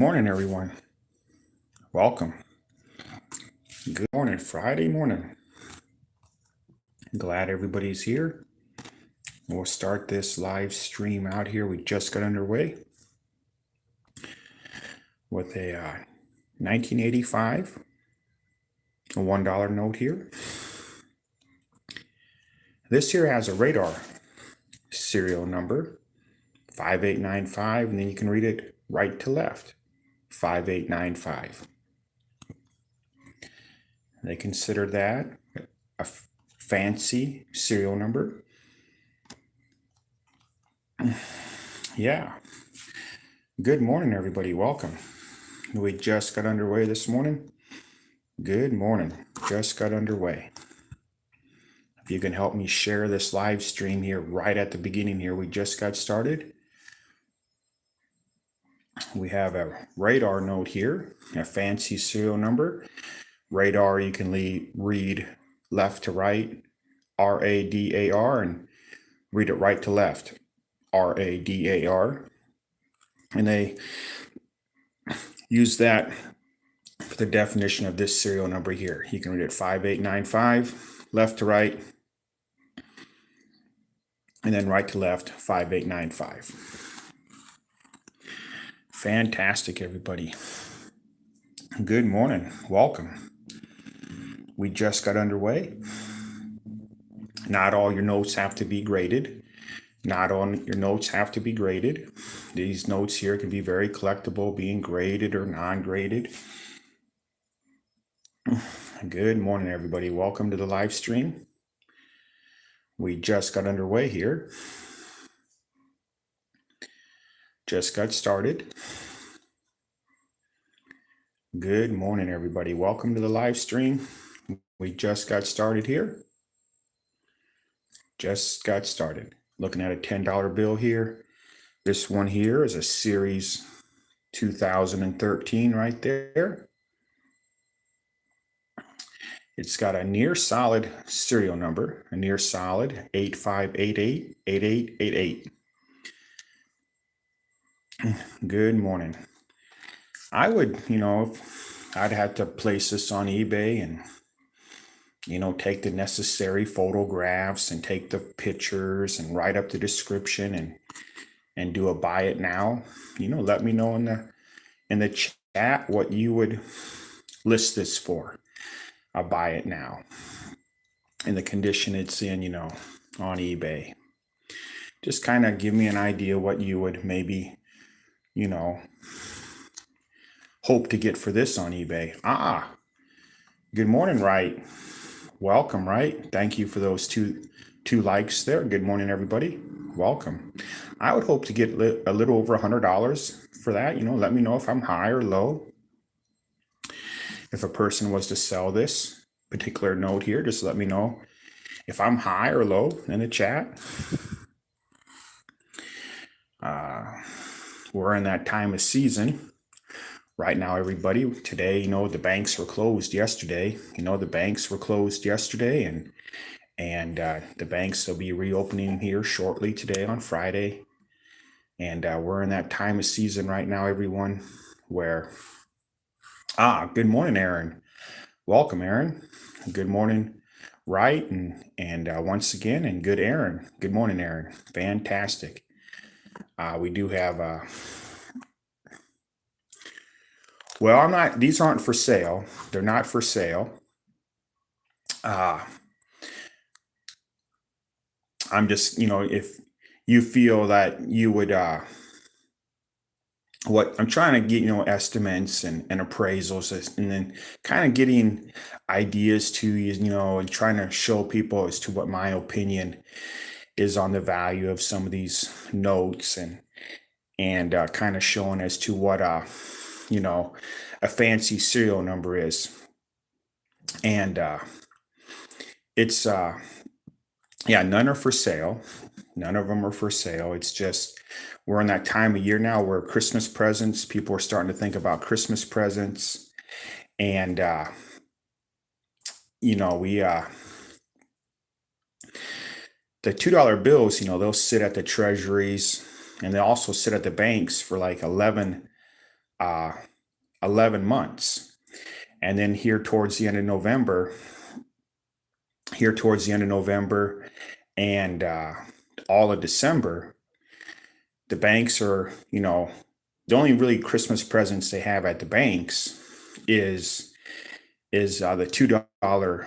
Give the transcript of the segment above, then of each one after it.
Morning, everyone. Welcome. Good morning, Friday morning. Glad everybody's here. We'll start this live stream out here. We just got underway with a 1985, a $1 note here. This here has a radar serial number, 5895, and then you can read it right to left, 5895. They consider that a fancy serial number. Yeah. Good morning, everybody. Welcome. We just got underway this morning. Good morning. Just got underway. If you can help me share this live stream here right at the beginning here, we just got started. We have a radar note here, a fancy serial number. Radar, you can read left to right, R-A-D-A-R, and read it right to left, R-A-D-A-R. And they use that for the definition of this serial number here. You can read it 5895, left to right, and then right to left, 5895. Fantastic, everybody. Good morning. Welcome. We just got underway. Not all your notes have to be graded. Not all your notes have to be graded. These notes here can be very collectible, being graded or non-graded. Good morning, everybody. Welcome to the live stream. We just got underway here. Just got started. Good morning, everybody. Welcome to the live stream. We just got started here. Just got started. Looking at a $10 bill here. This one here is a series 2013 right there. It's got a near solid serial number, a near solid 85888888. Good morning. I would, I'd have to place this on eBay and, take the necessary photographs and take the pictures and write up the description and do a buy it now. Let me know in the chat what you would list this for. I'll buy it now. And the condition it's in, on eBay. Just kind of give me an idea what you would maybe, hope to get for this on eBay. Good morning, Wright. Welcome, Wright. Thank you for those two likes there. Good morning, everybody. Welcome. I would hope to get a little over $100 for that. Let me know if I'm high or low. If a person was to sell this particular note here, just let me know if I'm high or low in the chat. We're in that time of season right now, everybody. Today, the banks were closed yesterday. The banks were closed yesterday, and the banks will be reopening here shortly today on Friday. And we're in that time of season right now, everyone, where good morning, Aaron. Welcome, Aaron. Good morning, Wright, and once again, and good Aaron. Good morning, Aaron. Fantastic. We do have these aren't for sale. They're not for sale. I'm just, if you feel that you would, what I'm trying to get, estimates and appraisals, and then kind of getting ideas to you, and trying to show people as to what my opinion is on the value of some of these notes, and kind of showing as to what a fancy serial number is. And it's none are for sale. None of them are for sale. It's just we're in that time of year now where Christmas presents, people are starting to think about Christmas presents. And the $2 bills, they'll sit at the treasuries, and they also sit at the banks for like 11 uh, 11 months. And then here towards the end of November, and all of December, the banks are, the only really Christmas presents they have at the banks is the $2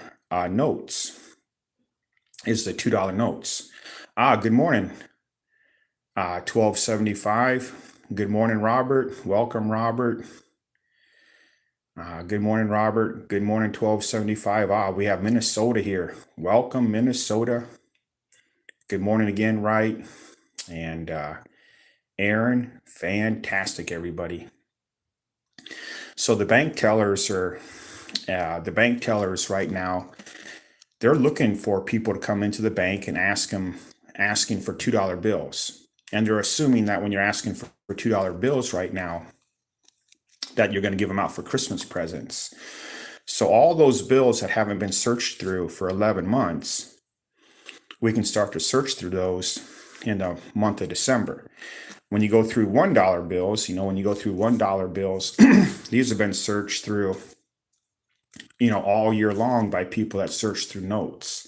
notes. Is the $2 notes. Good morning. 1275. Good morning, Robert. Welcome, Robert. Good morning, Robert. Good morning, 1275. We have Minnesota here. Welcome, Minnesota. Good morning again, Wright. And Aaron, fantastic, everybody. So the bank tellers right now, they're looking for people to come into the bank and asking for $2 bills. And they're assuming that when you're asking for $2 bills right now, that you're going to give them out for Christmas presents. So all those bills that haven't been searched through for 11 months, we can start to search through those in the month of December. When you go through $1 bills, these have been searched through, all year long by people that search through notes.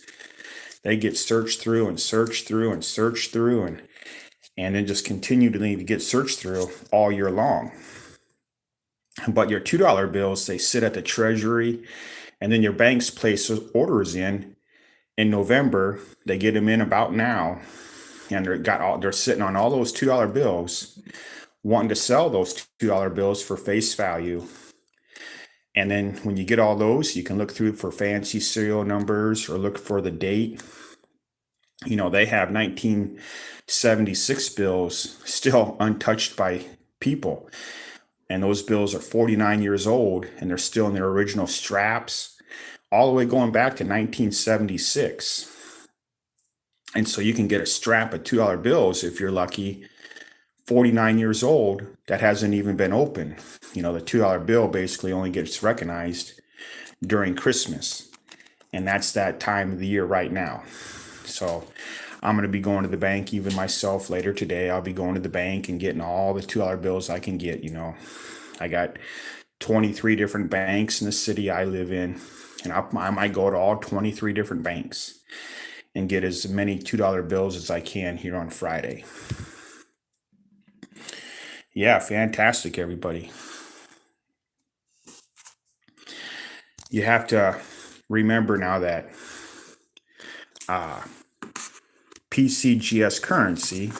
They get searched through and searched through and searched through and then just continue to need to get searched through all year long. But your $2 bills, they sit at the Treasury, and then your banks place orders in November. They get them in about now, and they're sitting on all those $2 bills, wanting to sell those $2 bills for face value. And then when you get all those, you can look through for fancy serial numbers or look for the date. They have 1976 bills still untouched by people. And those bills are 49 years old, and they're still in their original straps, all the way going back to 1976. And so you can get a strap of $2 bills if you're lucky, 49 years old, that hasn't even been open. The $2 bill basically only gets recognized during Christmas. And that's that time of the year right now. So I'm going to be going to the bank even myself later today. I'll be going to the bank and getting all the $2 bills I can get. I got 23 different banks in the city I live in, and I might go to all 23 different banks and get as many $2 bills as I can here on Friday. Yeah, fantastic, everybody. You have to remember now that PCGS currency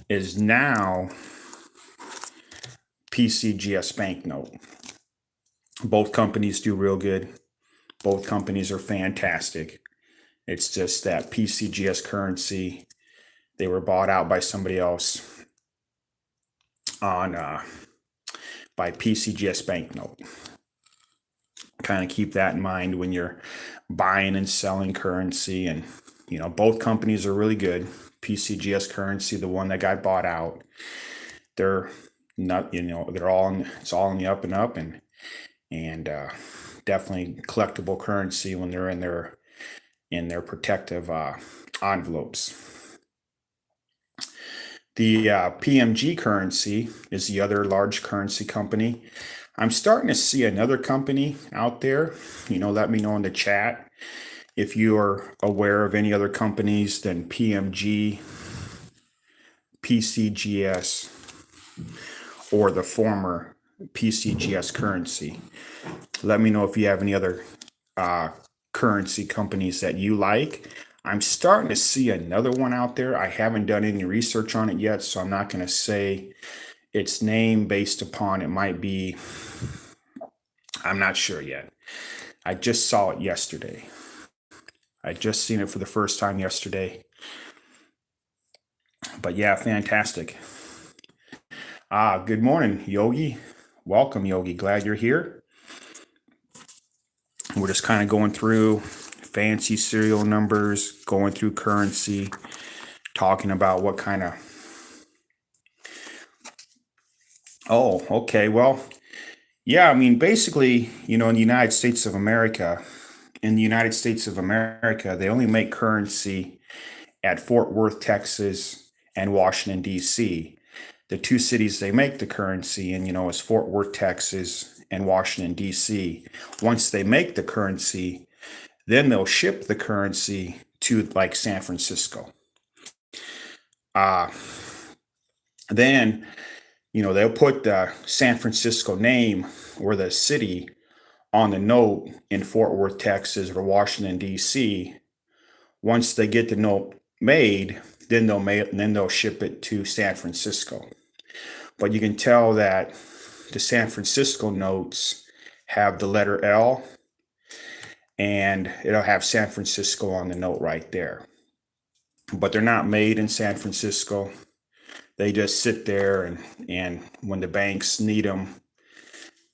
is now PCGS banknote. Both companies do real good. Both companies are fantastic. It's just that PCGS currency, they were bought out by somebody else by PCGS banknote. Kind of keep that in mind when you're buying and selling currency. And both companies are really good. PCGS currency, the one that got bought out, they're not, they're all it's all in the up and up, and definitely collectible currency when they're in their protective envelopes. The PMG currency is the other large currency company. I'm starting to see another company out there. Let me know in the chat if you are aware of any other companies than PMG, PCGS, or the former PCGS currency. Let me know if you have any other currency companies that you like. I'm starting to see another one out there. I haven't done any research on it yet, so I'm not going to say its name based upon it might be, I'm not sure yet. I just saw it yesterday. I just seen it for the first time yesterday. But yeah, fantastic. Good morning, Yogi. Welcome, Yogi. Glad you're here. We're just kind of going through fancy serial numbers, going through currency, talking about what kind of... Oh, okay. Well, yeah, I mean, basically, in the United States of America, they only make currency at Fort Worth, Texas, and Washington, D.C. the two cities they make the currency in, is Fort Worth, Texas, and Washington, D.C. Once they make the currency, then they'll ship the currency to like San Francisco. Uh, then, they'll put the San Francisco name or the city on the note in Fort Worth, Texas, or Washington, D.C. Once they get the note made, then they'll ship it to San Francisco. But you can tell that the San Francisco notes have the letter L, and it'll have San Francisco on the note right there. But they're not made in San Francisco. They just sit there, and when the banks need them,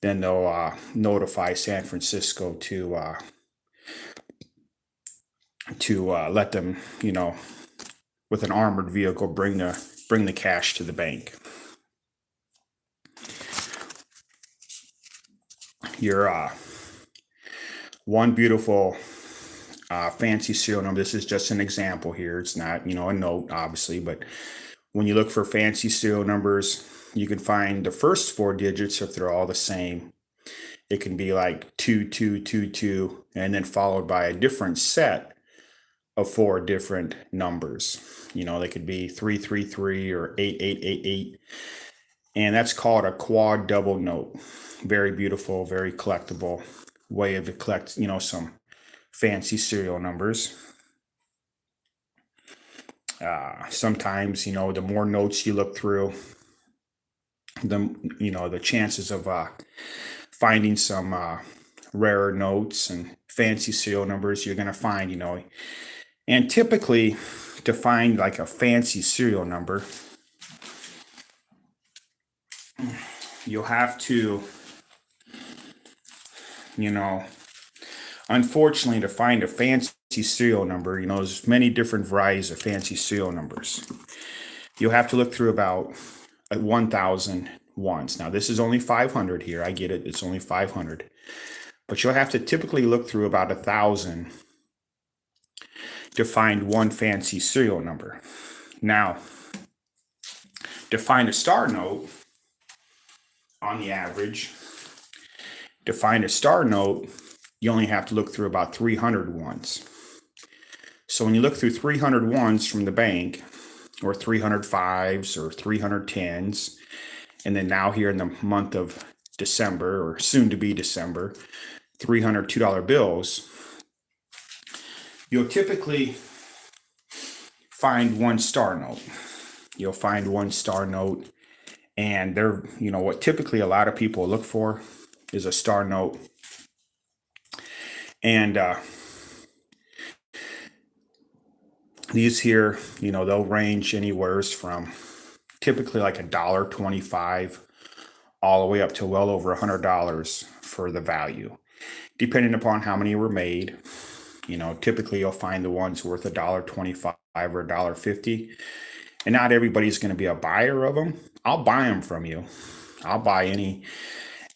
then they'll notify San Francisco to let them, with an armored vehicle, bring the cash to the bank. Your one beautiful fancy serial number. This is just an example here. It's not, a note, obviously, but when you look for fancy serial numbers, you can find the first four digits if they're all the same. It can be like 2222, and then followed by a different set of four different numbers. They could be 333 or 8888. And that's called a quad double note. Very beautiful, very collectible way of collect, some fancy serial numbers. Sometimes, the more notes you look through, the chances of finding some rarer notes and fancy serial numbers you're going to find, And typically, to find like a fancy serial number, you'll have to, unfortunately, to find a fancy serial number, there's many different varieties of fancy serial numbers. You'll have to look through about 1,000 ones. Now, this is only 500 here. I get it. It's only 500. But you'll have to typically look through about 1,000 to find one fancy serial number. Now, to find a star note, on the average, to find a star note, you only have to look through about 300 ones. So when you look through 300 ones from the bank, or 300 fives, or 300 tens, and then now here in the month of December, or soon to be December, 300 $2 bills, you'll typically find one star note. You'll find one star note, and they're, what typically a lot of people look for is a star note. And these here, they'll range anywhere from typically like $1.25 all the way up to well over $100 for the value, depending upon how many were made. Typically you'll find the ones worth $1.25 or $1.50, and not everybody's going to be a buyer of them. I'll buy them from you. I'll buy any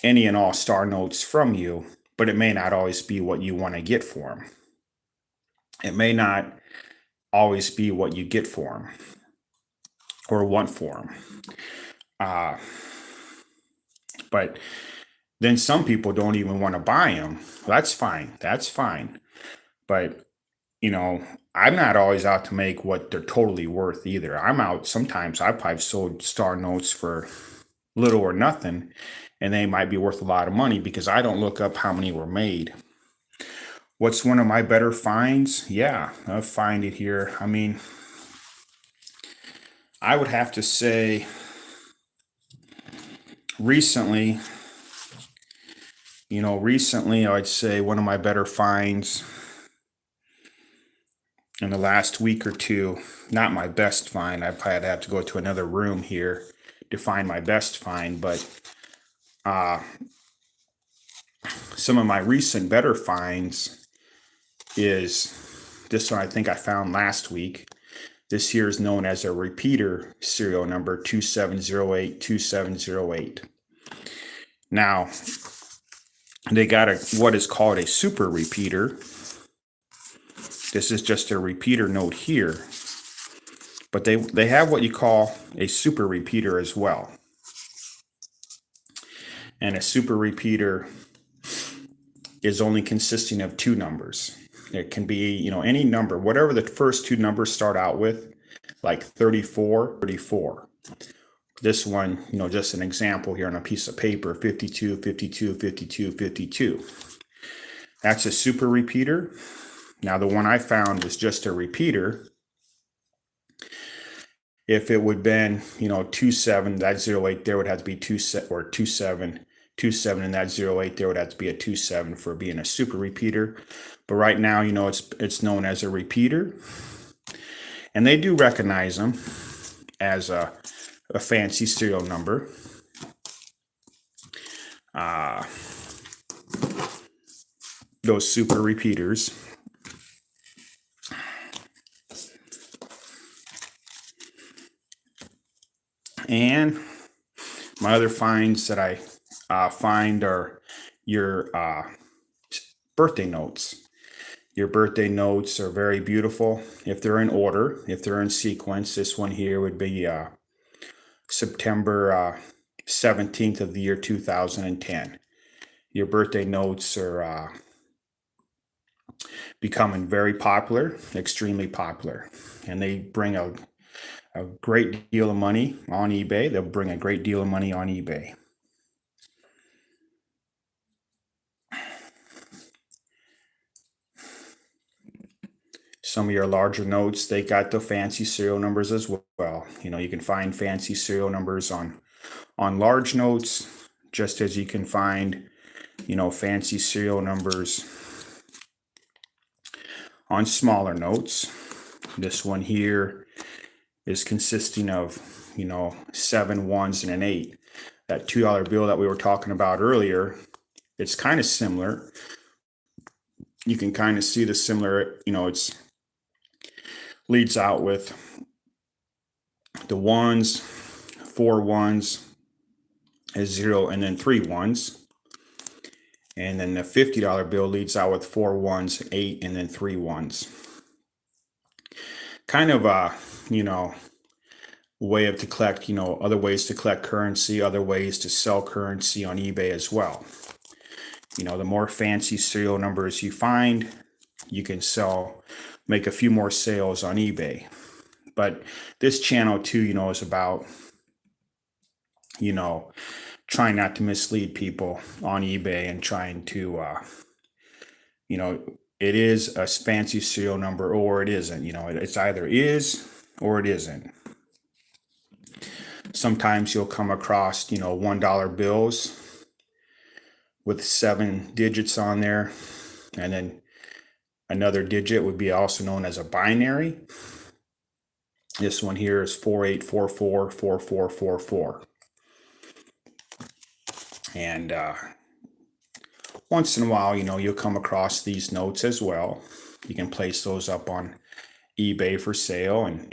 and all star notes from you, but it may not always be what you want to get for them. It may not always be what you get for them or want for them. But then some people don't even want to buy them. That's fine. That's fine. But, I'm not always out to make what they're totally worth either. I'm out, sometimes I've sold star notes for little or nothing, and they might be worth a lot of money because I don't look up how many were made. What's one of my better finds? Yeah, I'll find it here. I would have to say recently, I'd say one of my better finds in the last week or two, not my best find. I've had to go to another room here to find my best find, but some of my recent better finds is this one I think I found last week. This here is known as a repeater serial number 27082708. Now, they got what is called a super repeater. This is just a repeater note here. But they have what you call a super repeater as well. And a super repeater is only consisting of two numbers. It can be, any number, whatever the first two numbers start out with, like 34, 34. This one, just an example here on a piece of paper, 52, 52, 52, 52. That's a super repeater. Now, the one I found was just a repeater. If it would have been, 27, that 08 there would have to be 27, or 27, 27, and that 08 there would have to be a 27 for being a super repeater. But right now, it's known as a repeater. And they do recognize them as a fancy serial number. Those super repeaters. And my other finds that I find are your birthday notes. Your birthday notes are very beautiful if they're in order, if they're in sequence. This one here would be September 17th of the year 2010. Your birthday notes are becoming very popular, extremely popular, and they bring a great deal of money on eBay. They'll bring a great deal of money on eBay. Some of your larger notes, they got the fancy serial numbers as well. You can find fancy serial numbers on large notes, just as you can find, fancy serial numbers on smaller notes. This one here is consisting of, 7 ones and an 8. That $2 bill that we were talking about earlier, it's kind of similar. You can kind of see the similar, it's leads out with the ones, 4 ones, a 0, and then 3 ones. And then the $50 bill leads out with 4 ones, 8, and then 3 ones. Kind of a, way to collect, other ways to collect currency, other ways to sell currency on eBay as well. The more fancy serial numbers you find, you can make a few more sales on eBay. But this channel too, is about, trying not to mislead people on eBay and trying to, it is a fancy serial number or it isn't. It's either is or it isn't. Sometimes you'll come across, $1 bills with 7 digits on there, and then another digit would be also known as a binary. This one here is 48444444. And once in a while, you'll come across these notes as well. You can place those up on eBay for sale, and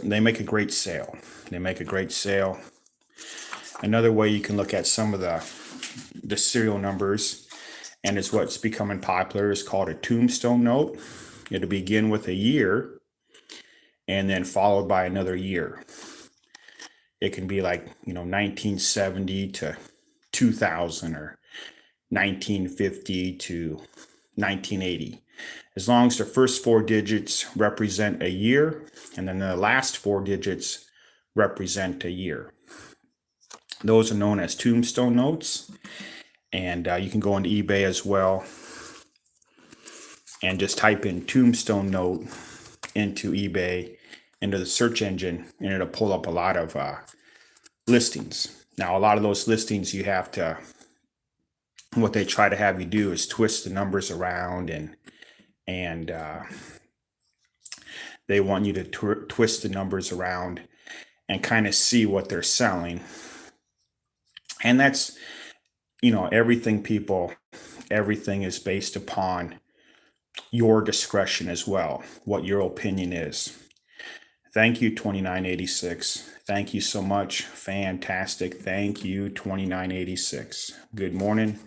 they make a great sale. They make a great sale. Another way you can look at some of the serial numbers, and it's what's becoming popular, is called a tombstone note. It'll begin with a year and then followed by another year. It can be like, 1970 to 2000 or 1950 to 1980. As long as the first 4 digits represent a year, and then the last 4 digits represent a year. Those are known as tombstone notes. And you can go into eBay as well and just type in tombstone note into eBay, into the search engine, and it'll pull up a lot of listings. Now, a lot of those listings what they try to have you do is twist the numbers around, and they want you to twist the numbers around and kind of see what they're selling. And that's, everything is based upon your discretion as well, what your opinion is. Thank you, 2986. Thank you so much. Fantastic. Thank you, 2986. Good morning.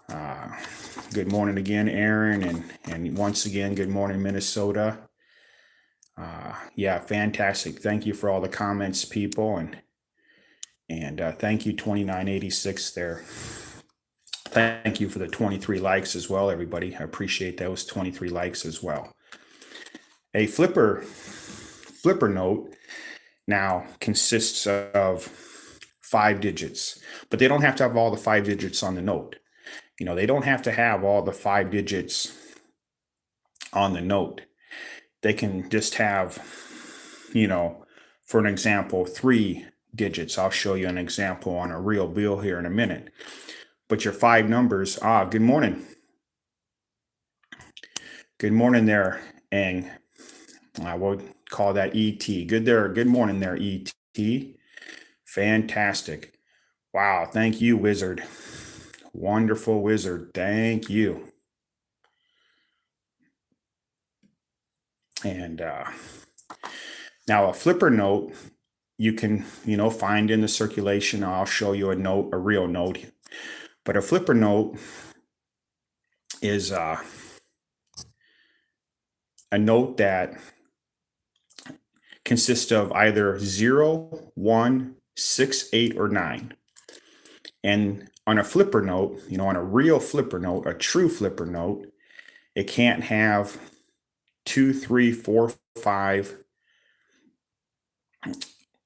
Good morning again, Aaron, and once again, good morning, Minnesota. Yeah, fantastic. Thank you for all the comments, people, and thank you, 2986 there. Thank you for the 23 likes as well, everybody. I appreciate those 23 likes as well. A flipper note now consists of 5 digits, but they don't have to have all the 5 digits on the note. They don't have to have all the 5 digits on the note. They can just have, for an example, 3 digits. I'll show you an example on a real bill here in a minute. But your 5 numbers, good morning. Good morning there, Ang. I would call that ET. Good morning there, ET. Fantastic. Wow, thank you, Wizard. Wonderful Wizard. Thank you. And now a flipper note you can, find in the circulation. I'll show you a real note. But a flipper note is a note that consists of either 0, 1, 6, 8, or 9. And on a flipper note, on a real flipper note, a true flipper note, it can't have 2, 3, 4, 5,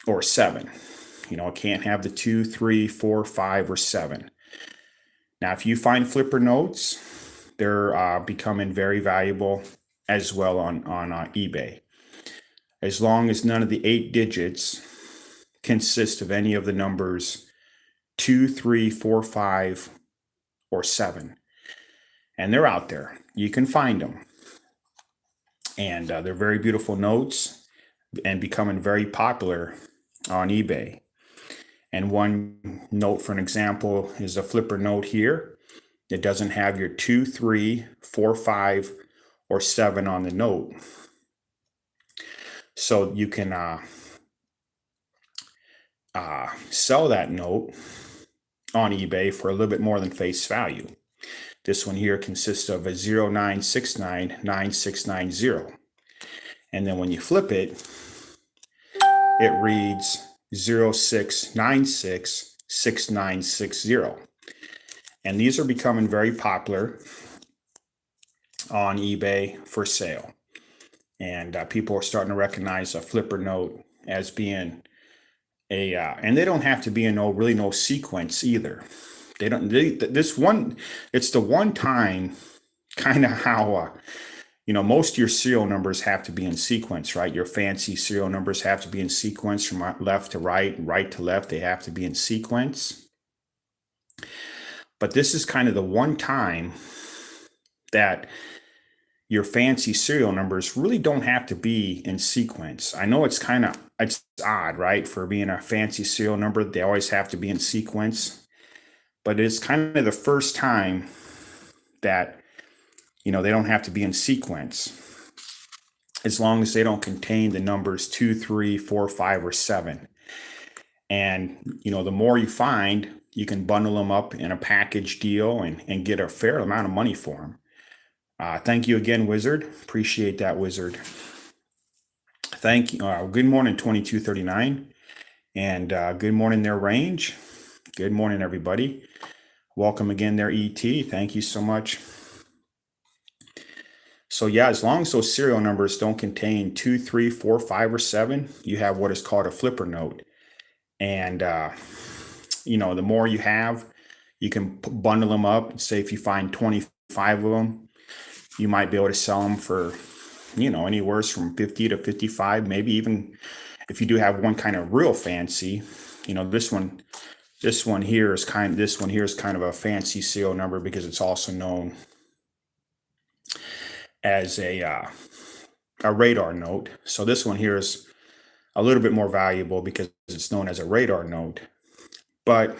or 7. It can't have the 2, 3, 4, 5, or 7. Now, if you find flipper notes, they're becoming very valuable as well on eBay. As long as none of the 8 digits consist of any of the numbers 2, 3, 4, 5, or 7. And they're out there. You can find them. And they're very beautiful notes and becoming very popular on eBay. And one note, for an example, is a flipper note here. It doesn't have your 2, 3, 4, 5, or 7 on the note. So you can sell that note on eBay for a little bit more than face value. This one here consists of a 09699690. And then when you flip it, it reads 06966960. And these are becoming very popular on eBay for sale. And people are starting to recognize a flipper note as being and they don't have to be in no sequence either. It's the one time kind of how, most of your serial numbers have to be in sequence, right? Your fancy serial numbers have to be in sequence from left to right, right to left. They have to be in sequence. But this is kind of the one time that your fancy serial numbers really don't have to be in sequence. I know it's odd, right? For being a fancy serial number, they always have to be in sequence. But it's kind of the first time that, they don't have to be in sequence, as long as they don't contain the numbers 2, 3, 4, 5, or 7. And, the more you find, you can bundle them up in a package deal and get a fair amount of money for them. Thank you again, Wizard. Appreciate that, Wizard. Thank you. Good morning, 2239. And good morning there, Range. Good morning, everybody. Welcome again there, ET. Thank you so much. So yeah, as long as those serial numbers don't contain 2, 3, 4, 5, or 7, you have what is called a flipper note. And, the more you have, you can bundle them up. Say if you find 25 of them, you might be able to sell them for, anywhere from 50 to 55, maybe even if you do have one kind of real fancy, this one here is kind of a fancy serial number because it's also known as a radar note. So this one here is a little bit more valuable because it's known as a radar note, but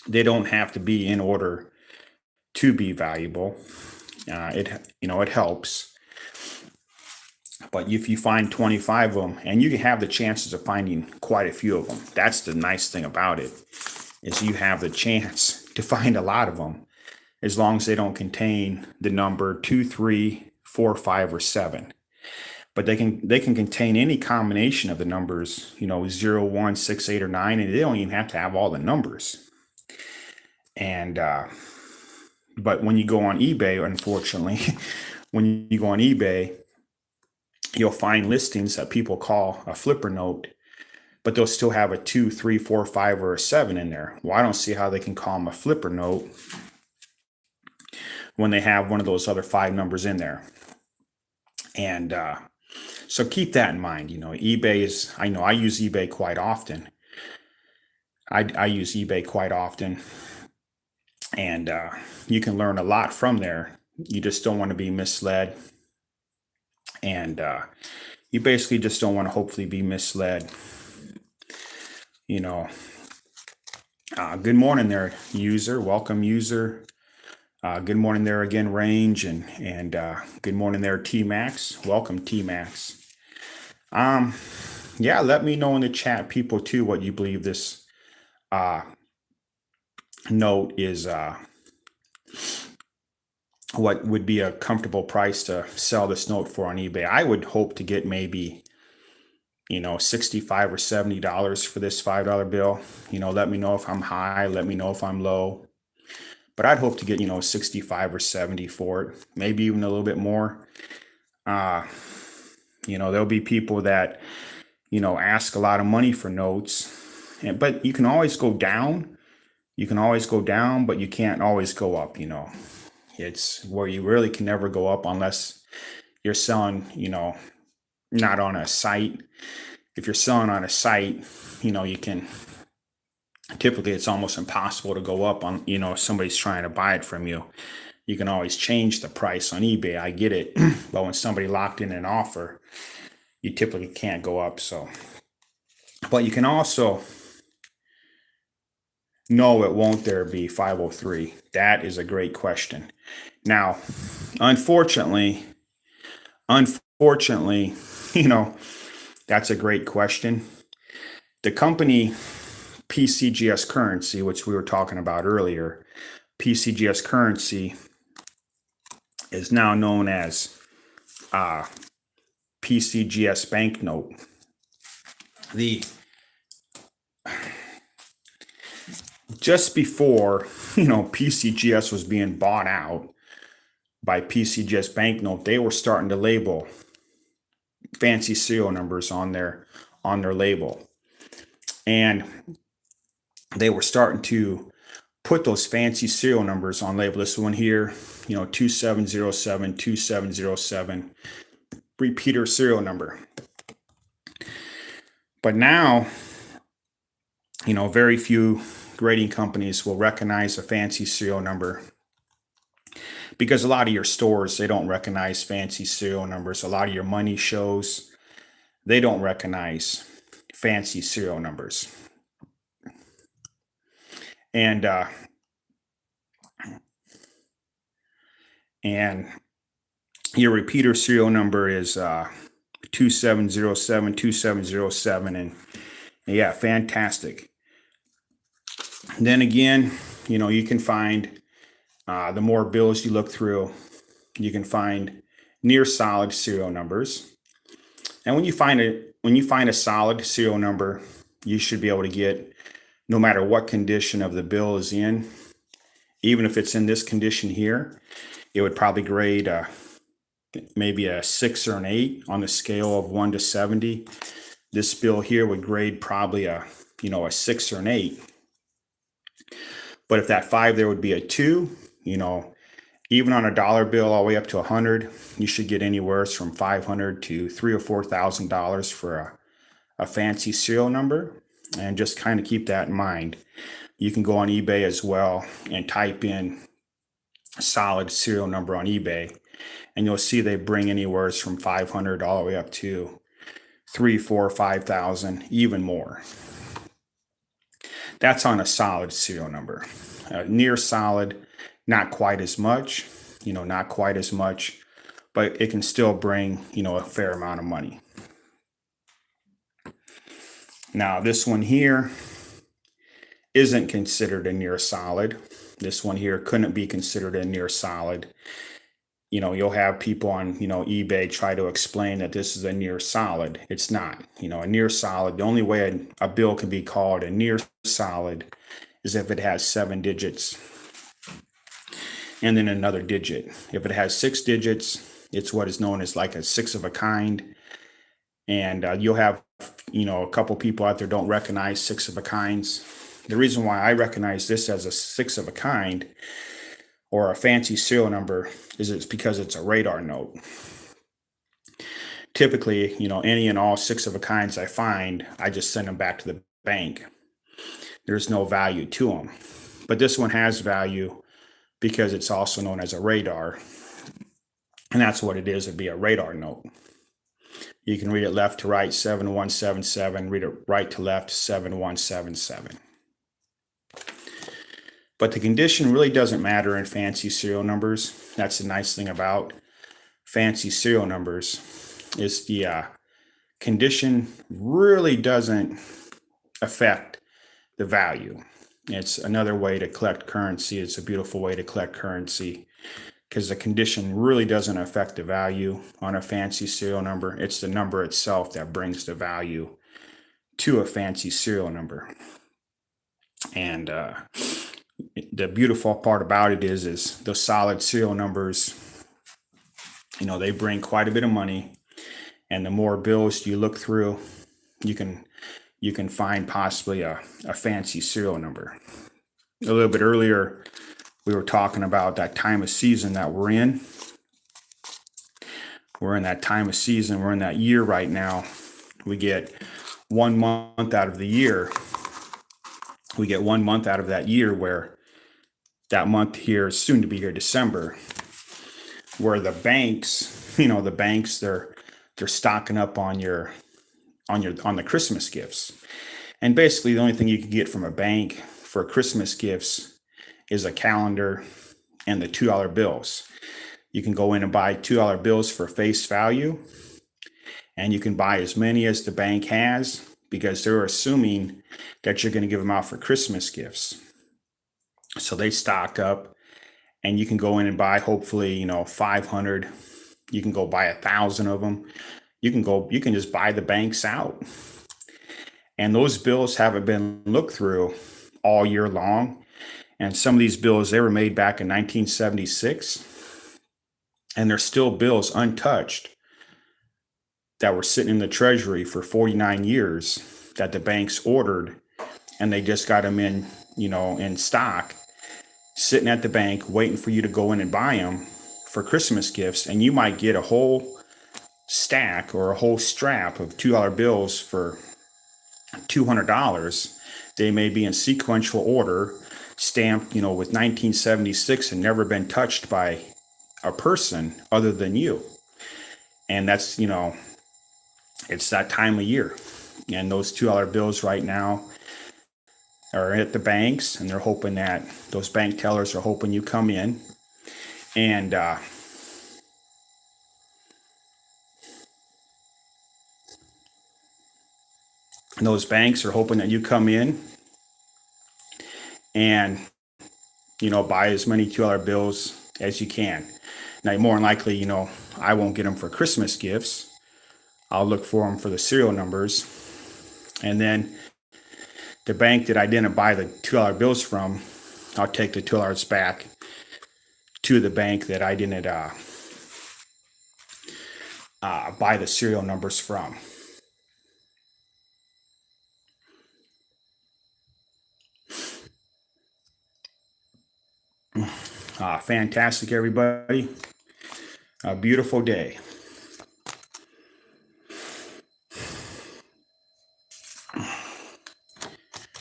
they don't have to be in order to be valuable. It helps. But if you find 25 of them, and you can have the chances of finding quite a few of them, that's the nice thing about it, is you have the chance to find a lot of them. as long as they don't contain the number 2, 3, 4, 5, or 7. But they can contain any combination of the numbers, 0, 1, 6, 8, or 9, and they don't even have to have all the numbers. And but when you go on eBay, unfortunately, when you go on eBay, you'll find listings that people call a flipper note, but they'll still have a 2, 3, 4, 5, or a 7 in there. Well, I don't see how they can call them a flipper note when they have one of those other 5 numbers in there. And so keep that in mind. eBay is, I know I use eBay quite often. I use eBay quite often. And you can learn a lot from there. You just don't want to be misled. And you basically just don't want to hopefully be misled. Good morning there, user. Welcome, user. Good morning there again, Range, and good morning there, T-Max. Welcome, T-Max. Yeah, let me know in the chat, people, too, what you believe this note is, what would be a comfortable price to sell this note for on eBay. I would hope to get maybe, $65 or $70 for this $5 bill. Let me know if I'm high, let me know if I'm low. But I'd hope to get, 65 or 70 for it, maybe even a little bit more. There'll be people that, ask a lot of money for notes, but you can always go down. You can always go down, but you can't always go up, It's where you really can never go up unless you're selling, not on a site. If you're selling on a site, you can, typically it's almost impossible to go up on, if somebody's trying to buy it from you. You can always change the price on eBay. I get it. But when somebody locked in an offer, you typically can't go up. So, but you can also know it won't there be 503. That is a great question. Now, unfortunately, that's a great question. The company PCGS Currency, which we were talking about earlier, PCGS Currency is now known as PCGS Banknote. Just before, PCGS was being bought out by PCGS Banknote, they were starting to label fancy serial numbers on their label. And they were starting to put those fancy serial numbers on label. This one here, 2707, 2707, repeater serial number. But now, very few grading companies will recognize a fancy serial number, because a lot of your stores, they don't recognize fancy serial numbers. A lot of your money shows, they don't recognize fancy serial numbers. And your repeater serial number is 2707, 2707, and yeah, fantastic. Then again, you can find, the more bills you look through, you can find near solid serial numbers. And when you find a solid serial number, you should be able to get, no matter what condition of the bill is in, even if it's in this condition here, it would probably grade maybe a 6 or an 8 on the scale of 1 to 70. This bill here would grade probably a 6 or an 8. But if that 5 there would be a 2, even on a dollar bill all the way up to 100, you should get anywhere from $500 to $3,000 or $4,000 for a fancy serial number. And just kind of keep that in mind. You can go on eBay as well and type in solid serial number on eBay, and you'll see they bring anywhere from 500 all the way up to 3, 4, 5,000, even more. That's on a solid serial number. Near solid, not quite as much, but it can still bring, a fair amount of money. Now, this one here isn't considered a near solid. This one here couldn't be considered a near solid. You'll have people on, eBay try to explain that this is a near solid. It's not. A near solid, the only way a bill can be called a near solid is if it has 7 digits and then another digit. If it has 6 digits, it's what is known as like a six of a kind. And you'll have, a couple people out there don't recognize six of a kinds. The reason why I recognize this as a six of a kind or a fancy serial number is it's because it's a radar note. Typically, any and all six of a kinds I find, I just send them back to the bank. There's no value to them. But this one has value because it's also known as a radar. And that's what it is. It'd be a radar note. You can read it left to right, 7177, read it right to left, 7177. But the condition really doesn't matter in fancy serial numbers. That's the nice thing about fancy serial numbers is the condition really doesn't affect the value. It's another way to collect currency. It's a beautiful way to collect currency because the condition really doesn't affect the value on a fancy serial number. It's the number itself that brings the value to a fancy serial number. And the beautiful part about it is those solid serial numbers, they bring quite a bit of money. And the more bills you look through, you can find possibly a fancy serial number. A little bit earlier, we were talking about that time of season that we're in. We're in that time of season. We're in that year right now. We get 1 month out of the year. We get 1 month out of that year where that month here is soon to be here, December, where the banks, they're stocking up on the Christmas gifts. And basically the only thing you can get from a bank for Christmas gifts is a calendar and the $2 bills. You can go in and buy $2 bills for face value, and you can buy as many as the bank has because they're assuming that you're going to give them out for Christmas gifts. So they stock up, and you can go in and buy hopefully 500. You can go buy 1,000 of them. You can just buy the banks out. And those bills haven't been looked through all year long. And some of these bills, they were made back in 1976, and they're still bills untouched that were sitting in the treasury for 49 years that the banks ordered, and they just got them in stock, sitting at the bank, waiting for you to go in and buy them for Christmas gifts. And you might get a whole stack or a whole strap of $2 bills for $200. They may be in sequential order, stamped, with 1976 and never been touched by a person other than you. And that's, it's that time of year. And those $2 bills right now are at the banks, and they're hoping that those bank tellers are hoping you come in and those banks are hoping that you come in and buy as many $2 bills as you can. Now, more than likely, I won't get them for Christmas gifts. I'll look for them for the serial numbers. And then the bank that I didn't buy the $2 bills from, I'll take the $2 back to the bank that I didn't buy the serial numbers from. Fantastic, everybody. A beautiful day.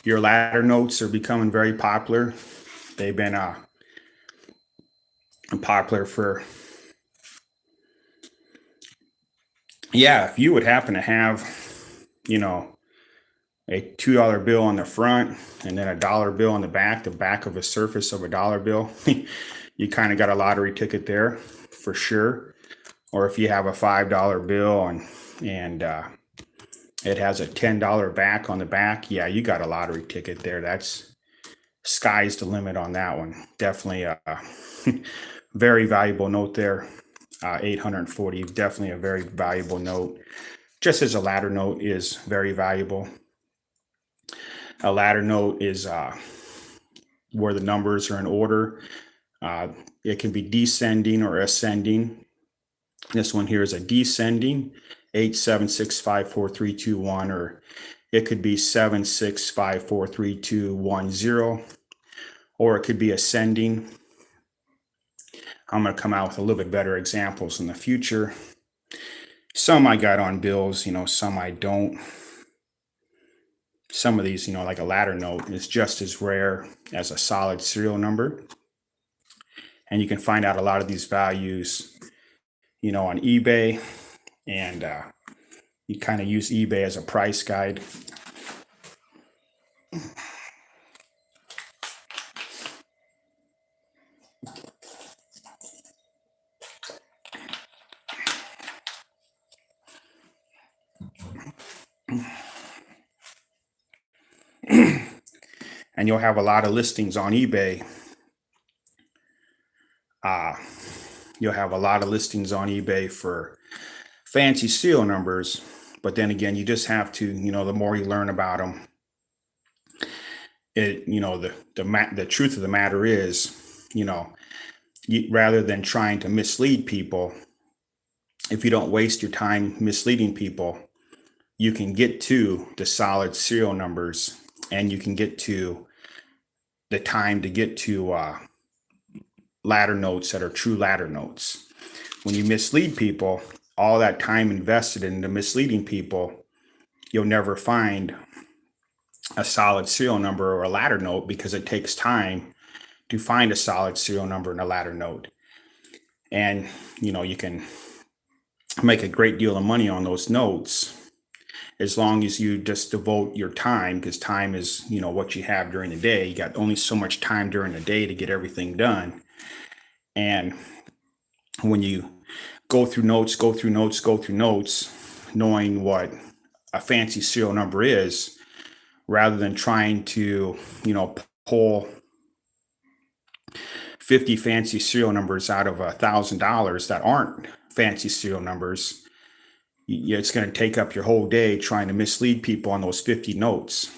Your ladder notes are becoming very popular. They've been popular for, if you would happen to have, a $2 bill on the front and then a dollar bill on the back of a surface of a dollar bill, you kind of got a lottery ticket there for sure. Or if you have a $5 bill and it has a $10 back on the back, you got a lottery ticket there. That's sky's the limit on that one. Definitely a very valuable note there. 840, definitely a very valuable note. Just as a ladder note is very valuable. A ladder note is where the numbers are in order. Uh, it can be descending or ascending. This one here is a descending, 8765432 or it could be 7654321 or it could be ascending. I'm going to come out with a little bit better examples in the future. Some I got on bills, some I don't. Some of these, like a ladder note is just as rare as a solid serial number. And you can find out a lot of these values, on eBay, and you kind of use eBay as a price guide. And you'll have a lot of listings on eBay. You'll have a lot of listings on eBay for fancy serial numbers, but then again, you just have to, the more you learn about them, the truth of the matter is, rather than trying to mislead people, if you don't waste your time misleading people, you can get to the solid serial numbers, and you can get to the time to get to ladder notes that are true ladder notes. When you mislead people, all that time invested into misleading people, you'll never find a solid serial number or a ladder note, because it takes time to find a solid serial number and a ladder note. And you can make a great deal of money on those notes as long as you just devote your time, because time is what you have during the day. You got only so much time during the day to get everything done. And when you go through notes, knowing what a fancy serial number is, rather than trying to pull 50 fancy serial numbers out of $1,000 that aren't fancy serial numbers, it's going to take up your whole day trying to mislead people on those 50 notes.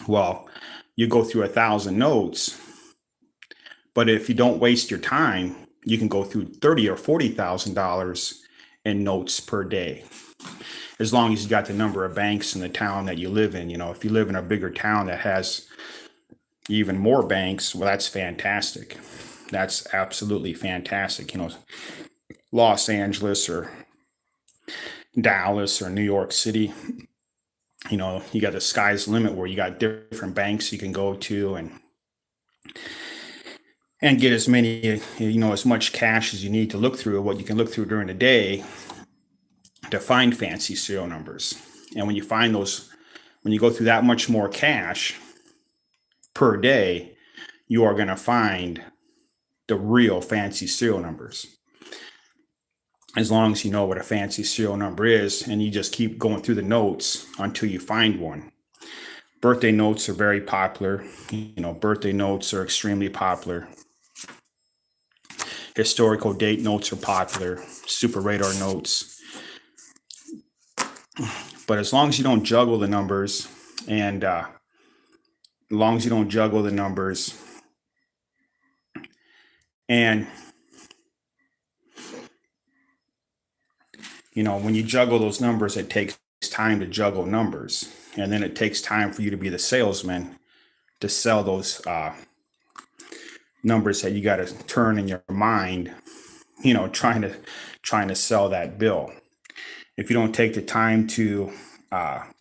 Well, you go through 1,000 notes, but if you don't waste your time, you can go through $30,000 or $40,000 in notes per day, as long as you got the number of banks in the town that you live in. If you live in a bigger town that has even more banks, well, that's fantastic. That's absolutely fantastic. Los Angeles or Dallas or New York City, you got the sky's limit, where you got different banks you can go to and get as many, as much cash as you need to look through, what you can look through during the day to find fancy serial numbers. And when you find those, when you go through that much more cash per day, you are going to find the real fancy serial numbers. As long as you know what a fancy serial number is, and you just keep going through the notes until you find one. Birthday notes are very popular. Birthday notes are extremely popular. Historical date notes are popular. Super radar notes. But as long as you don't juggle the numbers, and as long as you don't juggle the numbers, and when you juggle those numbers, it takes time to juggle numbers, and then it takes time for you to be the salesman to sell those numbers that you got to turn in your mind, trying to sell that bill. If you don't take the time to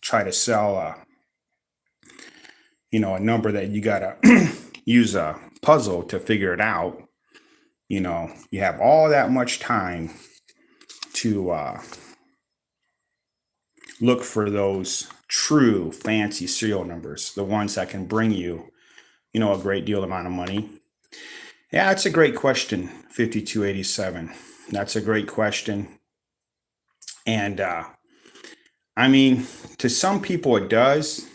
try to sell a number that you got to use a puzzle to figure it out, you have all that much time to look for those true fancy serial numbers, the ones that can bring you, a great deal amount of money. Yeah, it's a great question, 5287. That's a great question. And I mean, to some people it does.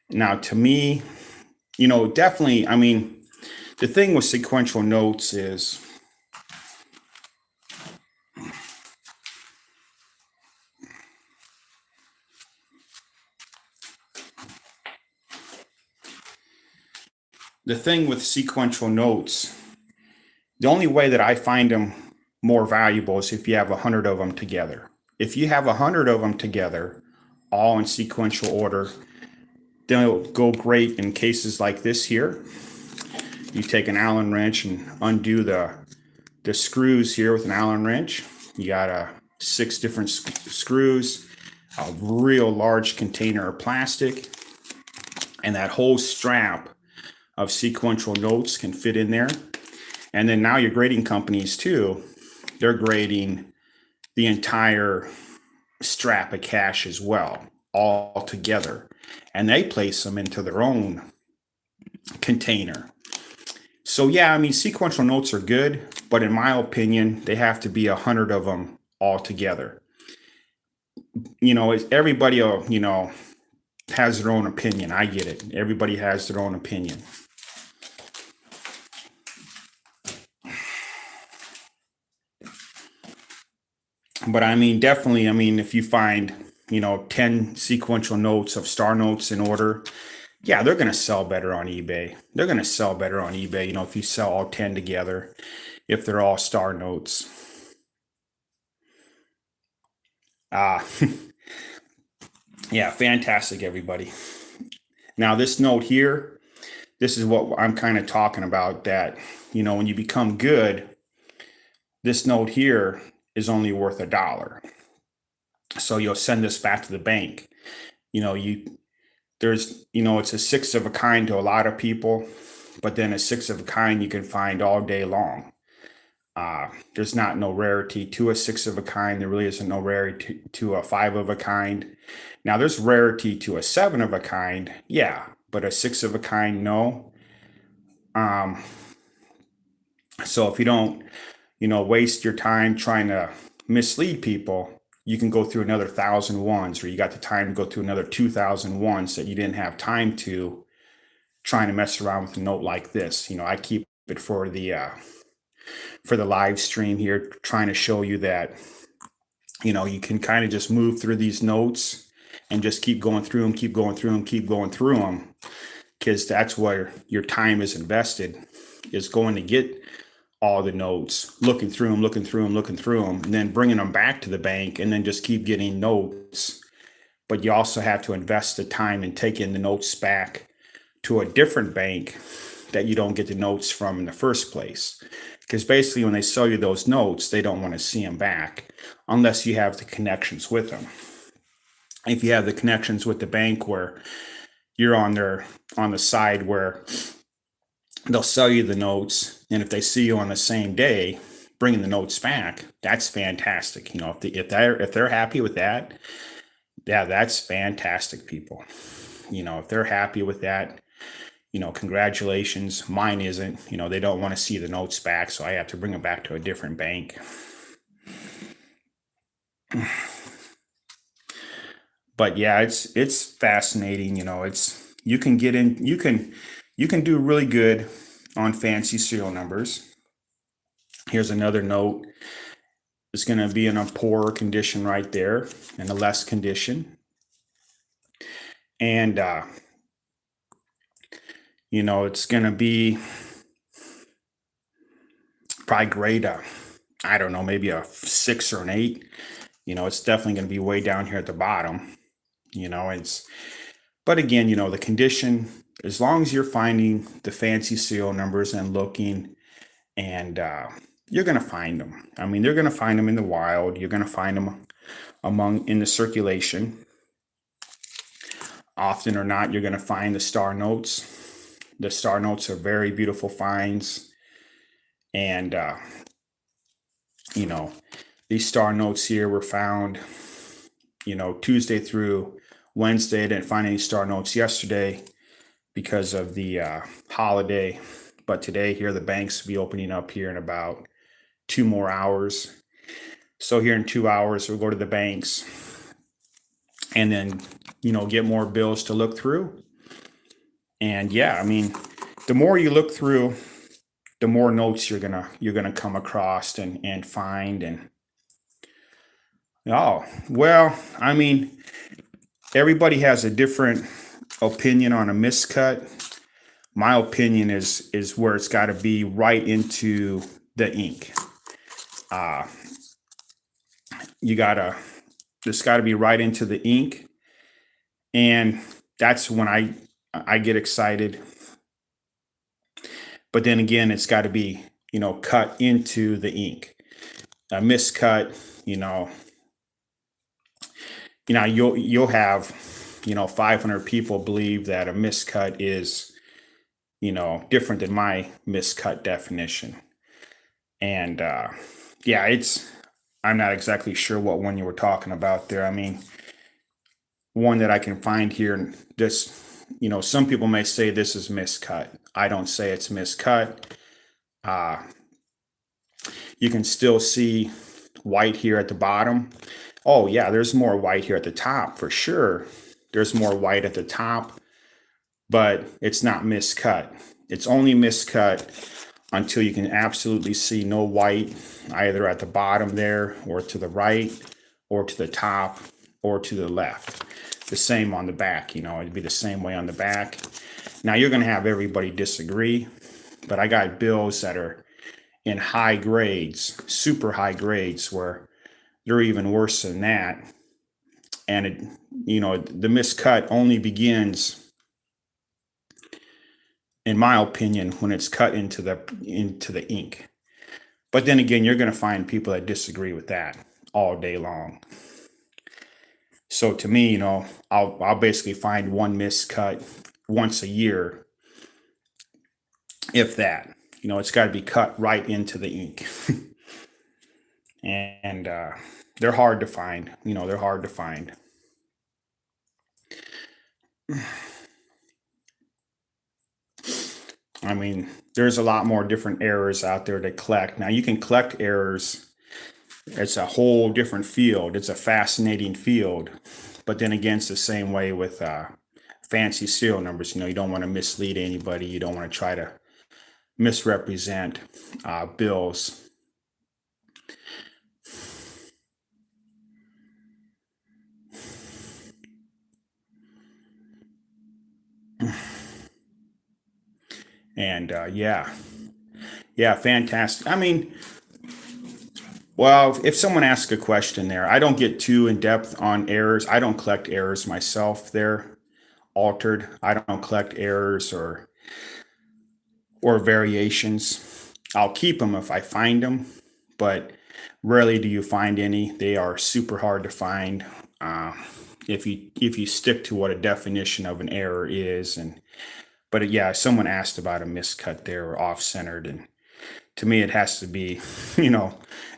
Now, to me, definitely, I mean, the thing with sequential notes is the thing with sequential notes, the only way that I find them more valuable is if you have 100 of them together. If you have 100 of them together, all in sequential order, then it'll go great in cases like this here. You take an Allen wrench and undo the screws here with an Allen wrench. You got 6 different screws, a real large container of plastic, and that whole strap of sequential notes can fit in there. And then now your grading companies too, they're grading the entire strap of cash as well, all together. And they place them into their own container. So yeah, I mean, sequential notes are good, but in my opinion, they have to be 100 of them all together. Everybody, has their own opinion. I get it. Everybody has their own opinion. But I mean, definitely, I mean, if you find, 10 sequential notes of star notes in order, yeah, they're going to sell better on eBay. They're going to sell better on eBay, if you sell all 10 together, if they're all star notes. Ah, yeah, fantastic, everybody. Now, this note here, this is what I'm kind of talking about, that, when you become good, this note here is only worth $1. So you'll send this back to the bank. It's a 6 of a kind to a lot of people, but then a 6 of a kind you can find all day long. There's not no rarity to a 6 of a kind. There really isn't no rarity to a 5 of a kind. Now there's rarity to a 7 of a kind, yeah, but a 6 of a kind, no. So if you don't, waste your time trying to mislead people, you can go through another 1,000 ones, or you got the time to go through another 2,000 ones that you didn't have time to trying to mess around with a note like this. I keep it for the live stream here, trying to show you that you can kind of just move through these notes and just keep going through them, keep going through them, keep going through them, because that's where your time is invested, is going to get all the notes, looking through them, looking through them, looking through them, and then bringing them back to the bank, and then just keep getting notes. But you also have to invest the time and take in the notes back to a different bank that you don't get the notes from in the first place. Because basically, when they sell you those notes, they don't want to see them back unless you have the connections with them. If you have the connections with the bank where you're on the side where they'll sell you the notes, and if they see you on the same day bringing the notes back, that's fantastic. If they're happy with that, yeah, that's fantastic, people. If they're happy with that, congratulations. Mine isn't. They don't want to see the notes back, so I have to bring them back to a different bank. But yeah, it's fascinating. You can get in. You can do really good on fancy serial numbers. Here's another note. It's going to be in a poorer condition right there, in a less condition, and it's going to be probably grade I don't know, maybe a 6 or an 8. It's definitely going to be way down here at the bottom. But again, the condition, as long as you're finding the fancy serial numbers and looking, and you're going to find them. I mean, they're going to find them in the wild. You're going to find them in the circulation. Often or not, you're going to find the star notes. The star notes are very beautiful finds. And, these star notes here were found, Tuesday through Wednesday. I didn't find any star notes yesterday because of the holiday. But today here, the banks will be opening up here in about 2 more hours. So here in 2 hours, we'll go to the banks and then, get more bills to look through. And yeah, I mean, the more you look through, the more notes you're gonna come across and find. And oh, well, I mean, everybody has a different opinion on a miscut. My opinion is where it's got to be right into the ink. Uh, you gotta It's got to be right into the ink, and that's when I get excited. But then again, it's got to be cut into the ink. A miscut, you know, you'll have 500 people believe that a miscut is different than my miscut definition. And yeah, I'm not exactly sure what one you were talking about there. I mean, one that I can find here, and this, some people may say this is miscut. I don't say it's miscut. Uh, you can still see white here at the bottom. Oh yeah, there's more white here at the top for sure. There's more white at the top, but it's not miscut. It's only miscut until you can absolutely see no white either at the bottom there, or to the right, or to the top, or to the left. The same on the back, it'd be the same way on the back. Now you're going to have everybody disagree, but I got bills that are in high grades, super high grades, where they're even worse than that. And the miscut only begins, in my opinion, when it's cut into the ink. But then again, you're going to find people that disagree with that all day long. So to me, I'll basically find one miscut once a year, if that. It's got to be cut right into the ink. And they're hard to find. They're hard to find. I mean, there's a lot more different errors out there to collect. Now, you can collect errors. It's a whole different field. It's a fascinating field. But then again, it's the same way with fancy serial numbers. You don't want to mislead anybody. You don't want to try to misrepresent bills. And yeah, fantastic. I mean, well, if someone asks a question there, I don't get too in depth on errors. I don't collect errors myself. They're altered. I don't collect errors or variations. I'll keep them if I find them, but rarely do you find any. They are super hard to find if you stick to what a definition of an error is. But yeah, someone asked about a miscut there, or off-centered, and to me it has to be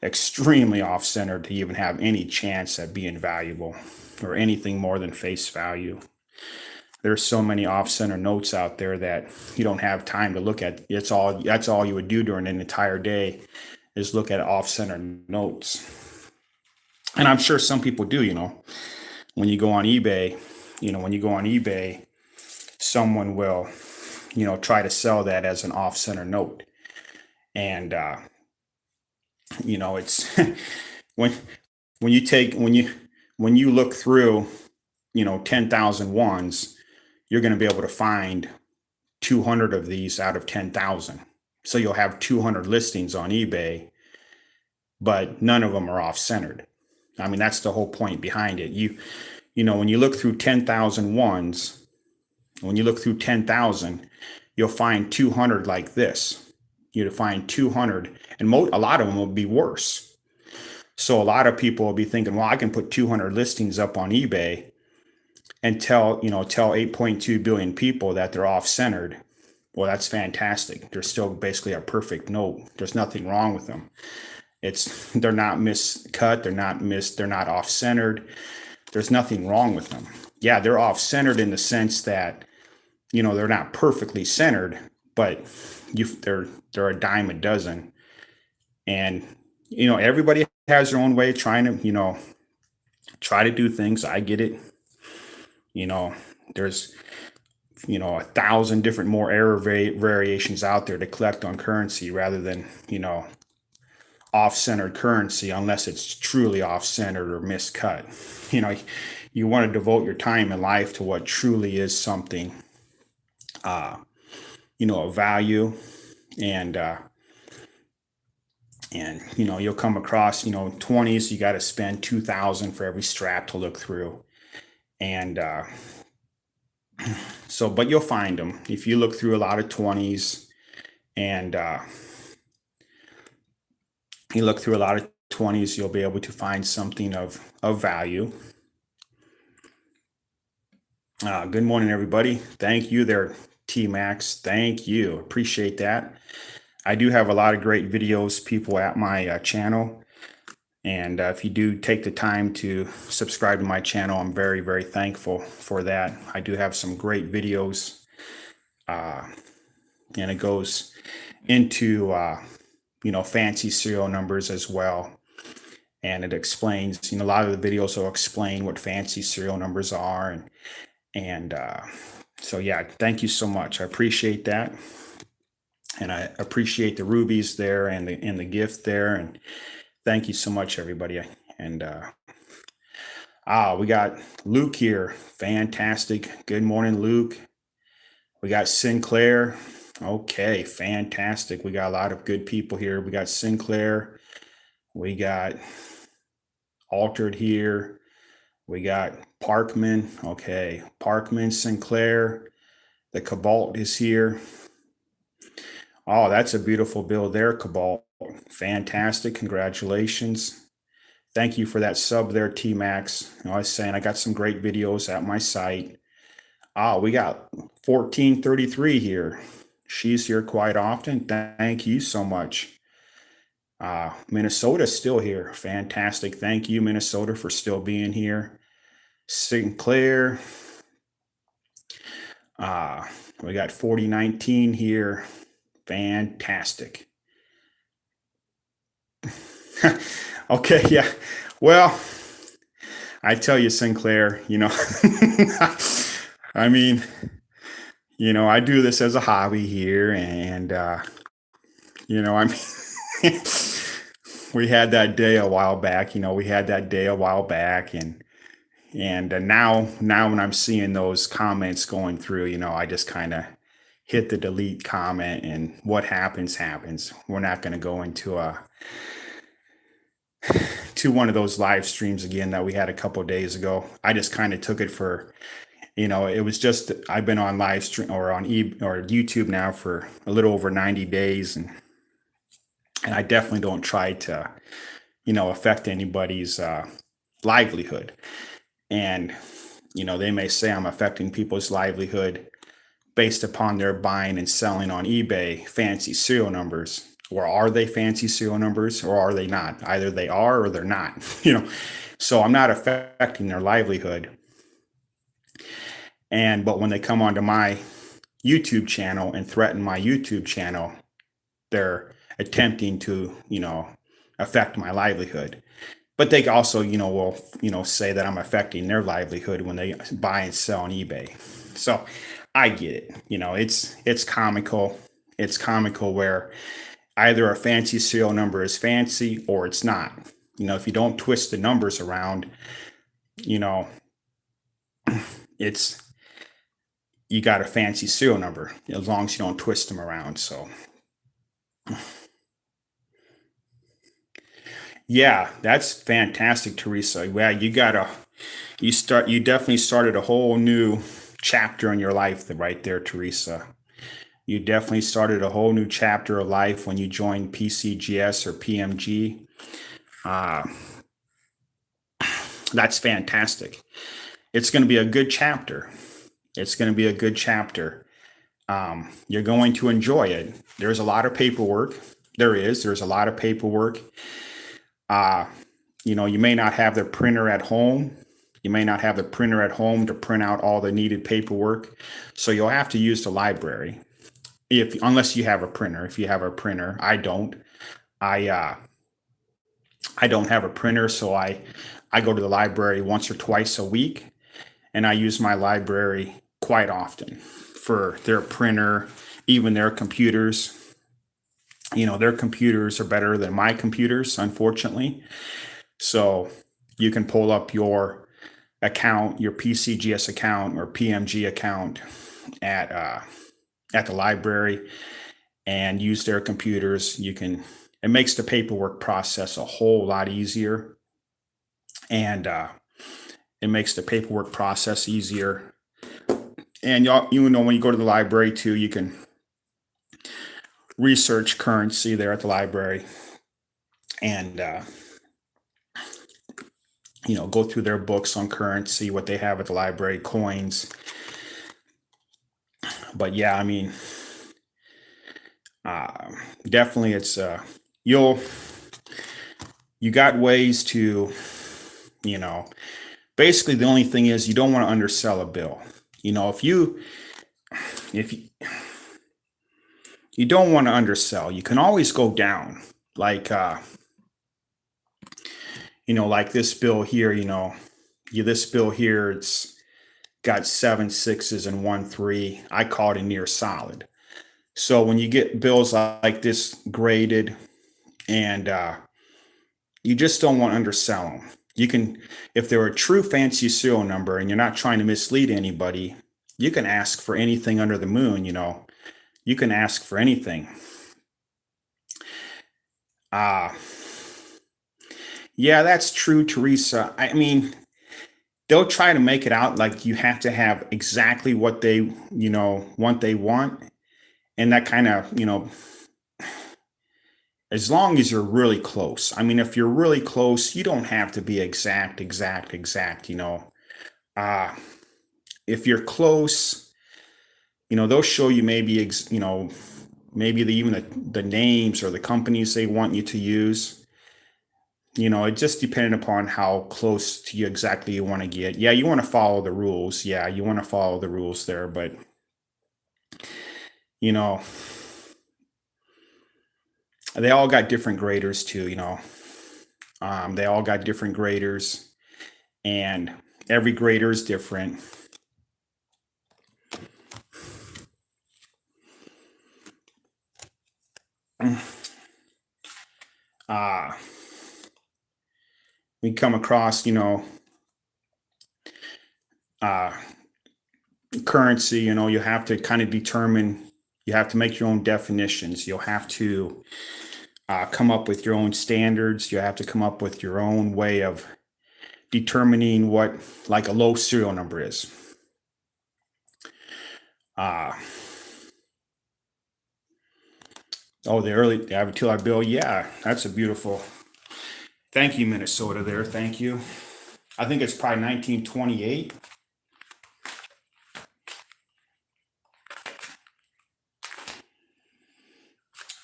extremely off-centered to even have any chance at being valuable, or anything more than face value. There's so many off-center notes out there that you don't have time to look at. That's all you would do during an entire day, is look at off-center notes. And I'm sure some people do. When you go on eBay, someone will try to sell that as an off-center note. And it's when when you look through 10,000 ones, you're going to be able to find 200 of these out of 10,000. So you'll have 200 listings on eBay, but none of them are off-centered. I mean, that's the whole point behind it. When you look through 10,000 ones, when you look through 10,000, you'll find 200 like this. You'll find 200, and a lot of them will be worse. So a lot of people will be thinking, well, I can put 200 listings up on eBay and tell 8.2 billion people that they're off-centered. Well, that's fantastic. They're still basically a perfect note. There's nothing wrong with them. They're not miscut. They're not off-centered. There's nothing wrong with them. Yeah, they're off-centered in the sense that, they're not perfectly centered, but they're a dime a dozen. And, everybody has their own way of trying to, try to do things. I get it. There's 1,000 different more error variations out there to collect on currency rather than, off-centered currency, unless it's truly off-centered or miscut. You know, you want to devote your time in life to what truly is something, uh, of value. And you'll come across, 20s, you got to spend 2,000 for every strap to look through. And but you'll find them if you look through a lot of 20s, and you look through a lot of 20s, you'll be able to find something of value. Good morning, everybody. Thank you there, T Max. Thank you. Appreciate that. I do have a lot of great videos, people, at my channel. And if you do take the time to subscribe to my channel, I'm very, very thankful for that. I do have some great videos, and it goes into, fancy serial numbers as well. And it explains, a lot of the videos will explain what fancy serial numbers are. And so, yeah, thank you so much. I appreciate that. And I appreciate the rubies there and the gift there. And thank you so much, everybody. And we got Luke here. Fantastic. Good morning, Luke. We got Sinclair. Okay, fantastic. We got a lot of good people here. We got Sinclair. We got Altered here. We got Parkman. Okay, Parkman, Sinclair. The Cobalt is here. Oh, that's a beautiful build there, Cobalt. Fantastic. Congratulations. Thank you for that sub there, T Max. I was saying I got some great videos at my site. We got 1433 here. She's here quite often. Thank you so much. Minnesota's still here. Fantastic. Thank you, Minnesota, for still being here. Sinclair. We got 4019 here. Fantastic. Okay, yeah. Well, I tell you, Sinclair, I mean, I do this as a hobby here, and I mean, we had that day a while back. And now when I'm seeing those comments going through, I just kind of hit the delete comment, and what happens. We're not going to go into one of those live streams again that we had a couple of days ago. I just kind of took it for, it was just, I've been on live stream or on YouTube now for a little over 90 days. And I definitely don't try to, affect anybody's livelihood. And, they may say I'm affecting people's livelihood based upon their buying and selling on eBay fancy serial numbers. Or are they fancy serial numbers, or are they not? Either they are or they're not. So I'm not affecting their livelihood. But when they come onto my YouTube channel and threaten my YouTube channel, they're attempting to, affect my livelihood. But they also, will, say that I'm affecting their livelihood when they buy and sell on eBay. So I get it. It's comical. It's comical where either a fancy serial number is fancy or it's not. If you don't twist the numbers around, it's, you got a fancy serial number as long as you don't twist them around. So yeah, that's fantastic, Teresa. Yeah, you definitely started a whole new chapter in your life right there, Teresa. You definitely started a whole new chapter of life when you joined PCGS or PMG. That's fantastic. It's going to be a good chapter. It's going to be a good chapter. You're going to enjoy it. There's a lot of paperwork. There's a lot of paperwork. You may not have the printer at home. You may not have the printer at home to print out all the needed paperwork. So you'll have to use the library. Unless you have a printer. If you have a printer, I don't. I don't have a printer, so I go to the library once or twice a week, and I use my library quite often for their printer, even their computers. Their computers are better than my computers, unfortunately. So you can pull up your account, your PCGS account or PMG account at at the library and use their computers. It makes the paperwork process a whole lot easier, and it makes the paperwork process easier. And when you go to the library too, you can research currency there at the library, and go through their books on currency, what they have at the library, coins. But yeah, I mean, uh, definitely, you'll you got ways to, you know, basically the only thing is you don't want to undersell a bill. If you don't want to undersell, you can always go down. Like like this bill here. This bill here, it's got 7 6s and 1 3. I call it a near solid. So when you get bills like this graded, and you just don't want to undersell them. You can, if they're a true fancy serial number and you're not trying to mislead anybody, you can ask for anything under the moon. You can ask for anything. Uh, yeah, that's true, Teresa. I mean, they'll try to make it out like you have to have exactly what they want. And that kind of, as long as you're really close. I mean, if you're really close, you don't have to be exact. Uh, if you're close, they'll show you maybe, maybe even the names or the companies they want you to use. It just depended upon how close to you exactly you want to get. Yeah, you want to follow the rules. Yeah, you want to follow the rules there, but you know, they all got different graders too. They all got different graders, and every grader is different. Uh, we come across, uh, currency, you have to kind of determine, you have to make your own definitions. You'll have to come up with your own standards. You have to come up with your own way of determining what, like, a low serial number is. Uh, oh, the average $2 bill. Yeah, that's a beautiful. Thank you, Minnesota. There, thank you. I think it's probably 1928.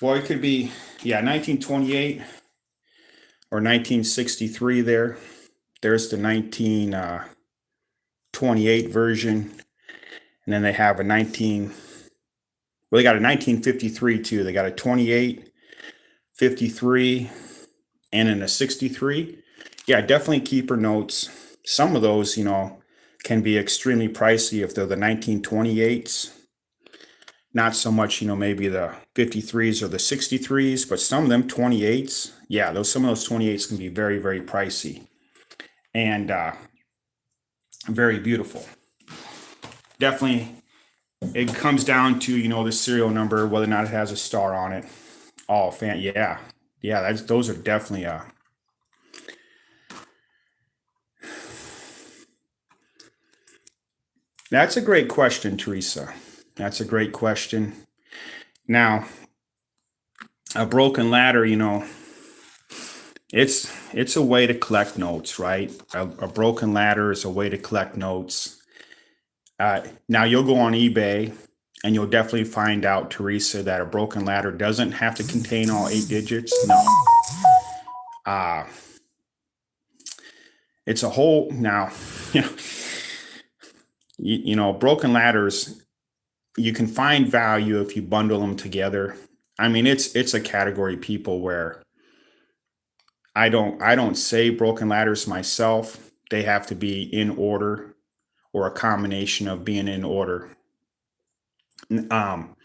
Well, it could be, yeah, 1928 or 1963 there. There's the 1928 version. And then they have a they got a 1953 too. They got a 28, 53, and then a 63. Yeah, definitely keeper notes. Some of those, can be extremely pricey if they're the 1928s. Not so much, maybe the 53s or the 63s, but some of them 28s. Yeah, some of those 28s can be very, very pricey and very beautiful. Definitely, it comes down to, the serial number, whether or not it has a star on it. Oh, yeah, yeah. Those are definitely That's a great question, Teresa. That's a great question. Now, a broken ladder, it's a way to collect notes, right? A broken ladder is a way to collect notes. Now you'll go on eBay and you'll definitely find out, Teresa, that a broken ladder doesn't have to contain all 8 digits. No. It's a whole now, broken ladders, you can find value if you bundle them together. I mean, it's a category, people, where I don't say broken ladders myself. They have to be in order or a combination of being in order. Um,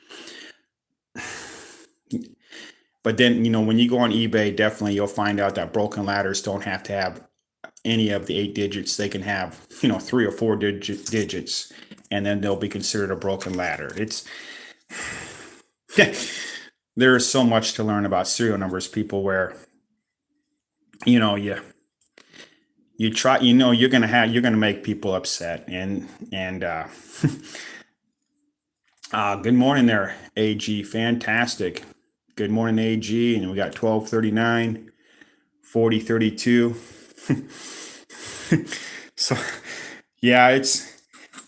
but then, when you go on eBay, definitely you'll find out that broken ladders don't have to have any of the 8 digits. They can have, 3 or 4 digits, and then they'll be considered a broken ladder. It's there is so much to learn about serial numbers, people, where you know you you try, you're gonna make people upset. And good morning there, AG. Fantastic. Good morning, AG. And we got 1239, 4032. So yeah, it's,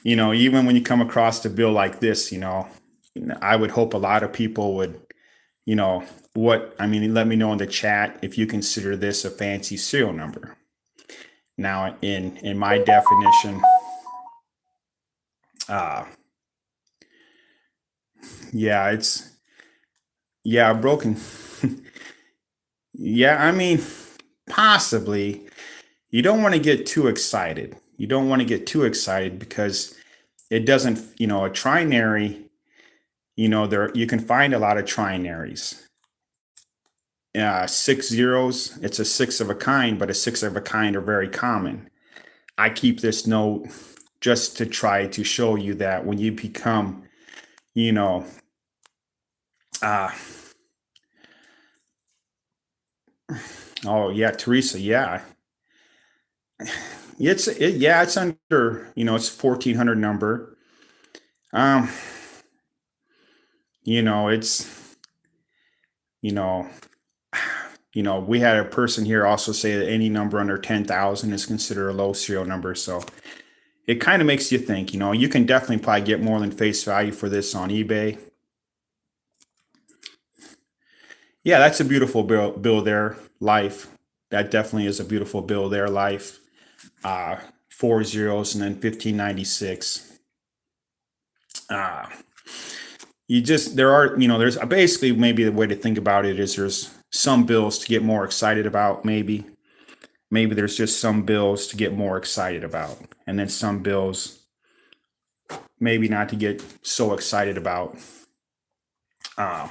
even when you come across a bill like this, I would hope a lot of people would, let me know in the chat if you consider this a fancy serial number. Now, in my definition, uh, yeah, broken. Yeah, possibly. You don't want to get too excited. You don't want to get too excited because it doesn't, a trinary, there you can find a lot of trinaries. 6 zeros, it's a six of a kind, but a six of a kind are very common. I keep this note just to try to show you that when you become, you know, uh, oh yeah, Teresa, yeah, it's under, it's 1400 number. Um, it's, you know, we had a person here also say that any number under 10,000 is considered a low serial number. So it kind of makes you think, you can definitely probably get more than face value for this on eBay. Yeah, that's a beautiful bill there, Life. That definitely is a beautiful bill there, Life. 4 zeros and then 1596. Uh, there are, there's basically, maybe the way to think about it is there's some bills to get more excited about, maybe. Maybe there's just some bills to get more excited about, and then some bills maybe not to get so excited about. Uh,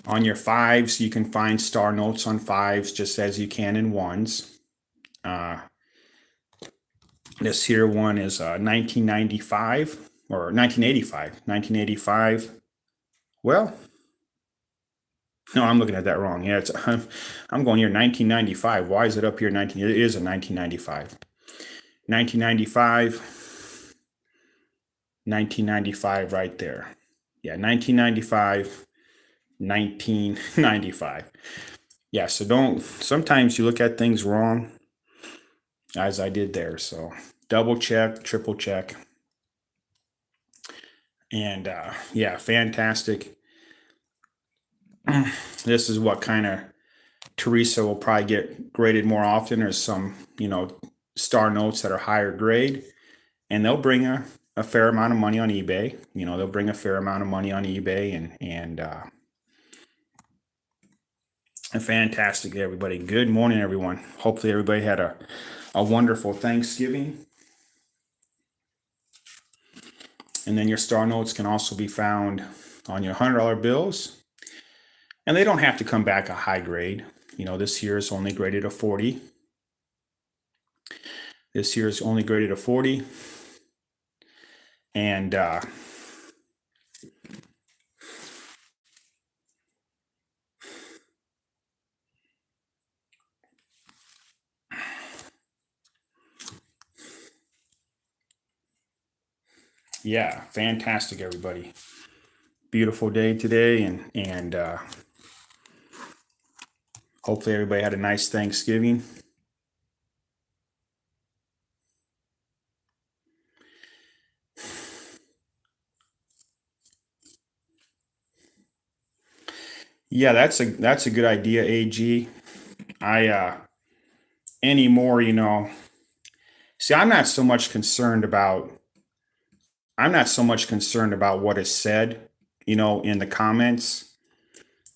on your fives, you can find star notes on fives just as you can in ones. This here one is 1995 or 1985. 1985. Well, no, I'm looking at that wrong. Yeah, I'm going here 1995. Why is it up here 19? It is a 1995. 1995. 1995 right there. Yeah, 1995. 1995. Yeah, so sometimes you look at things wrong, as I did there. So double check, triple check. And yeah, fantastic. This is what kind of Teresa will probably get graded more often. There's some, star notes that are higher grade, and they'll bring a fair amount of money on eBay. They'll bring a fair amount of money on eBay, and fantastic, everybody. Good morning, everyone. Hopefully everybody had a wonderful Thanksgiving. And then your star notes can also be found on your $100 bills. And they don't have to come back a high grade. This year is only graded a 40. This year is only graded a 40. And yeah, fantastic, everybody. Beautiful day today, and hopefully everybody had a nice Thanksgiving. Yeah, that's a good idea, AG. Anymore, see, I'm not so much concerned about what is said, in the comments.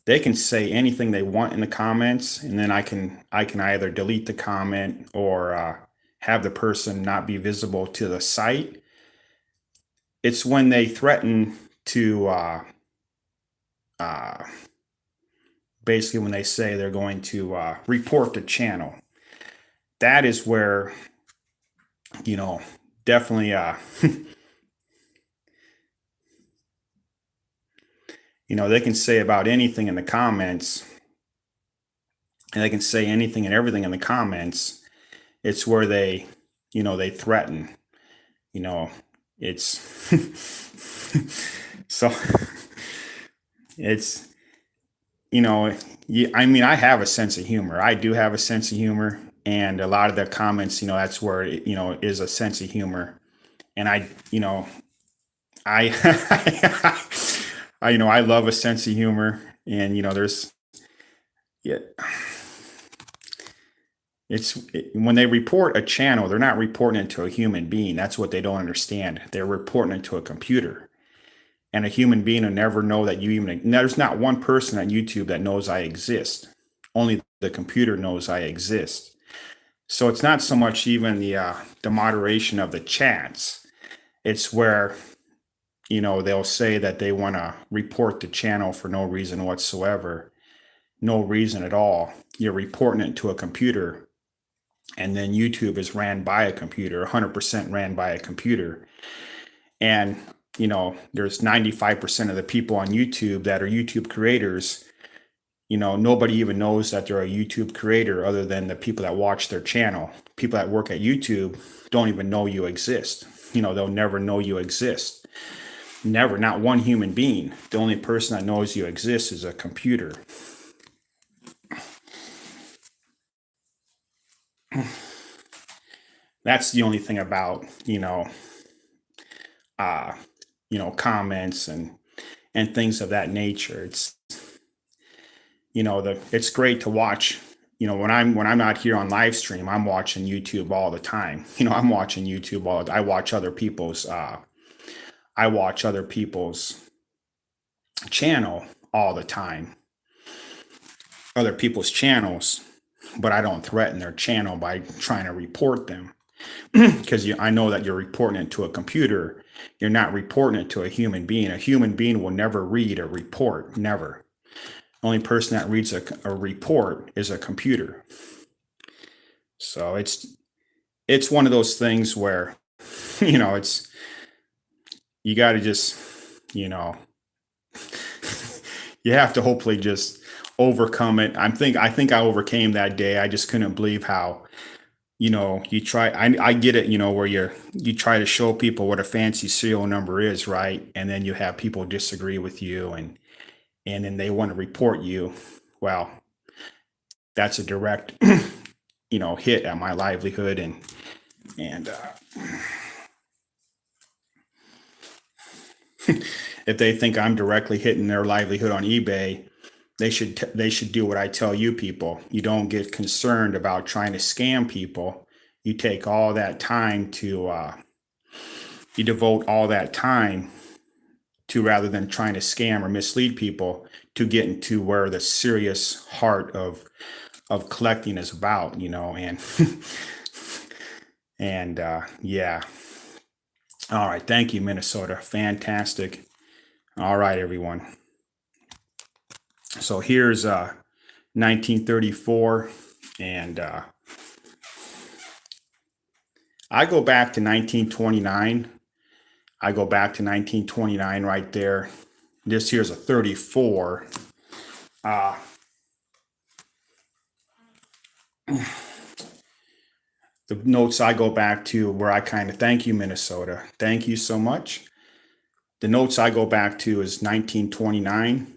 They can say anything they want in the comments, and then I can either delete the comment or have the person not be visible to the site. It's when they threaten to uh, basically when they say they're going to report the channel. That is where, you know, definitely, they can say about anything in the comments, and they can say anything and everything in the comments. It's where they threaten, you know, it's so it's, I mean, I have a sense of humor. I do have a sense of humor. And a lot of the comments, that's where it, is a sense of humor. And I, I love a sense of humor. And, yeah, when they report a channel, they're not reporting it to a human being. That's what they don't understand. They're reporting it to a computer. And a human being will never know that you even, there's not one person on YouTube that knows I exist. Only the computer knows I exist. So it's not so much even the moderation of the chats. It's where, they'll say that they want to report the channel for no reason whatsoever. No reason at all. You're reporting it to a computer. And then YouTube is ran by a computer, 100% ran by a computer. And, there's 95% of the people on YouTube that are YouTube creators. Nobody even knows that they're a YouTube creator other than the people that watch their channel. People that work at YouTube don't even know you exist. They'll never know you exist. Never, not one human being. The only person that knows you exist is a computer. That's the only thing about, uh, comments and things of that nature. It's great to watch. When I'm not here on live stream, I'm watching YouTube all the time. I'm watching YouTube I watch other people's channel all the time. Other people's channels, but I don't threaten their channel by trying to report them. Because I know that you're reporting it to a computer. You're not reporting it to a human being. A human being will never read a report. Never. The only person that reads a report is a computer. So it's one of those things where, it's, you got to just, you have to hopefully just overcome it. I think I overcame that day. I just couldn't believe how, you try, I get it, where you try to show people what a fancy serial number is, right? And then you have people disagree with you and then they want to report you. Well, that's a direct, hit at my livelihood. And if they think I'm directly hitting their livelihood on eBay, they should do what I tell you people. You don't get concerned about trying to scam people. You take all that time to you devote all that time to, rather than trying to scam or mislead people, to get into where the serious heart of collecting is about, and and yeah. All right, thank you, Minnesota. Fantastic. All right, everyone. So here's 1934, and I go back to 1929. I go back to 1929 right there. This here's a 34. The notes I go back to where I kind of thank you, Minnesota. Thank you so much. The notes I go back to is 1929.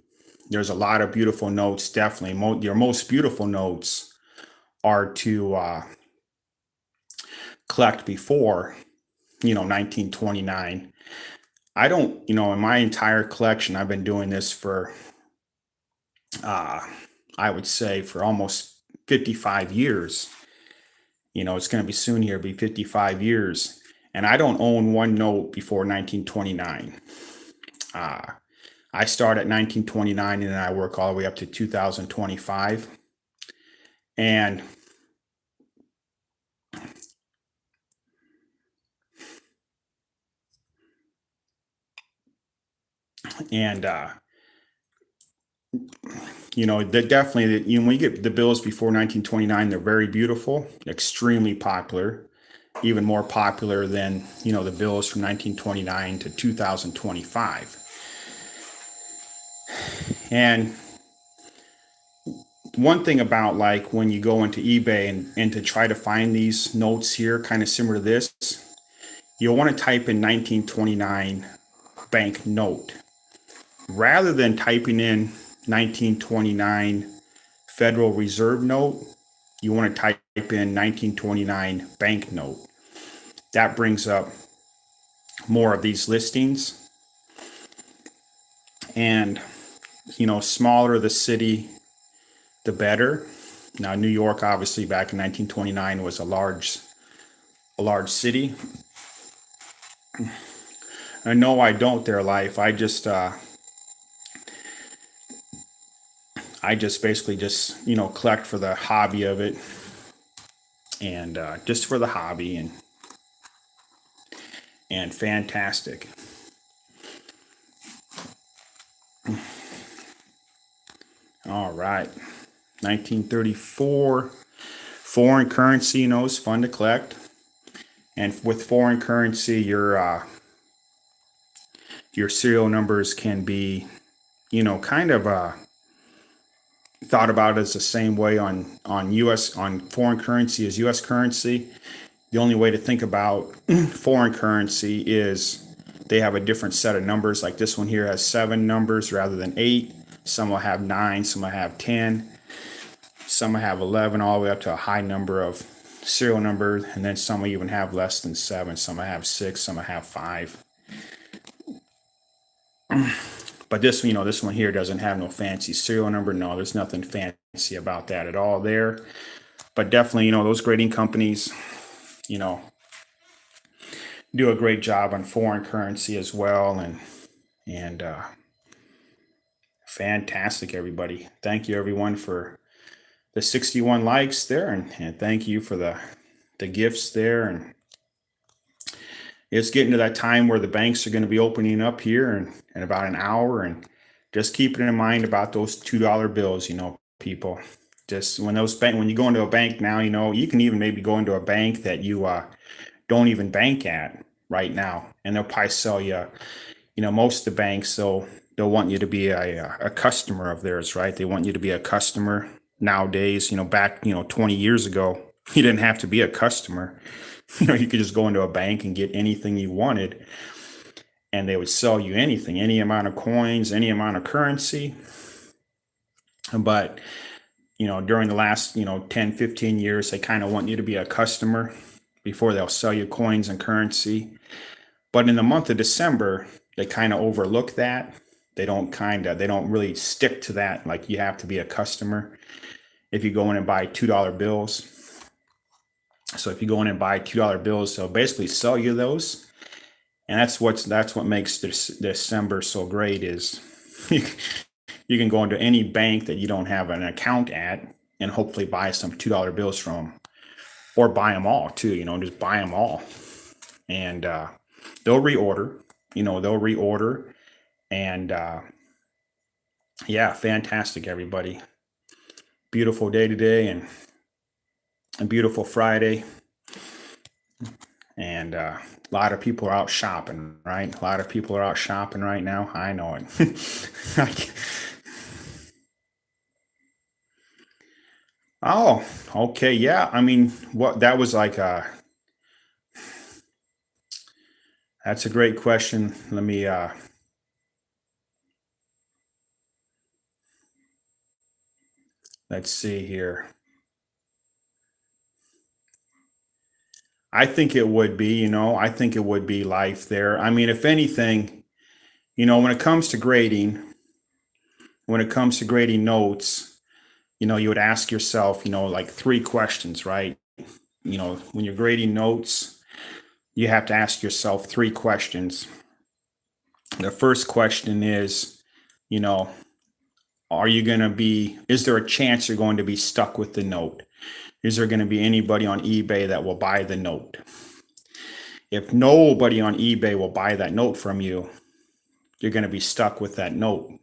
There's a lot of beautiful notes, definitely. Your most beautiful notes are to collect before, 1929. I don't, in my entire collection, I've been doing this for, I would say, for almost 55 years. It's going to be soon here, be 55 years. And I don't own one note before 1929. I start at 1929 and then I work all the way up to 2025. And And that definitely, when you get the bills before 1929, they're very beautiful, extremely popular, even more popular than the bills from 1929 to 2025. And one thing about, like, when you go into eBay and to try to find these notes here, kind of similar to this, you'll want to type in 1929 bank note rather than typing in 1929 Federal Reserve note. You want to type in 1929 bank note. That brings up more of these listings. And smaller the city, the better. Now, New York, obviously, back in 1929 was a large city. And no, I don't there, life. I just basically just collect for the hobby of it, and just for the hobby, and fantastic. All right, 1934 foreign currency. Is fun to collect, and with foreign currency, your serial numbers can be kind of thought about as the same way on foreign currency as U.S. currency. The only way to think about foreign currency is they have a different set of numbers. Like this one here has 7 numbers rather than 8. Some will have 9, some will have 10, some will have 11, all the way up to a high number of serial numbers, and then some will even have less than 7. Some will have 6, some will have 5. But this one here doesn't have no fancy serial number. No, there's nothing fancy about that at all there. But definitely, those grading companies, do a great job on foreign currency as well. And fantastic, everybody. Thank you, everyone, for the 61 likes there, and thank you for the gifts there. And it's getting to that time where the banks are going to be opening up here in about an hour, and just keeping in mind about those $2 bills, people. Just when you go into a bank now, you can even maybe go into a bank that you don't even bank at right now, and they'll probably sell you. Most of the banks, they'll want you to be a customer of theirs, right? They want you to be a customer nowadays. Back 20 years ago, you didn't have to be a customer. You could just go into a bank and get anything you wanted, and they would sell you anything, any amount of coins, any amount of currency. But during the last 10, 15 years, they kind of want you to be a customer before they'll sell you coins and currency. But in the month of December, they kind of overlook that. They don't really stick to that. Like, you have to be a customer if you go in and buy $2 bills. So if you go in and buy $2 bills, they'll basically sell you those. And that's what makes December so great is you can go into any bank that you don't have an account at and hopefully buy some $2 bills from them, or buy them all too. Just buy them all, and they'll reorder. And yeah, fantastic, everybody. Beautiful day today, and a beautiful Friday. And a lot of people are out shopping, right? A lot of people are out shopping right now. I know it. Oh, okay. Yeah. I mean, what that was like that's a great question. Let me let's see here. I think it would be, I think it would be life there. I mean, if anything, when it comes to grading, notes, you would ask yourself, like 3 questions, right? When you're grading notes, you have to ask yourself 3 questions. The first question is, is there a chance you're going to be stuck with the note? Is there going to be anybody on eBay that will buy the note? If nobody on eBay will buy that note from you, you're going to be stuck with that note.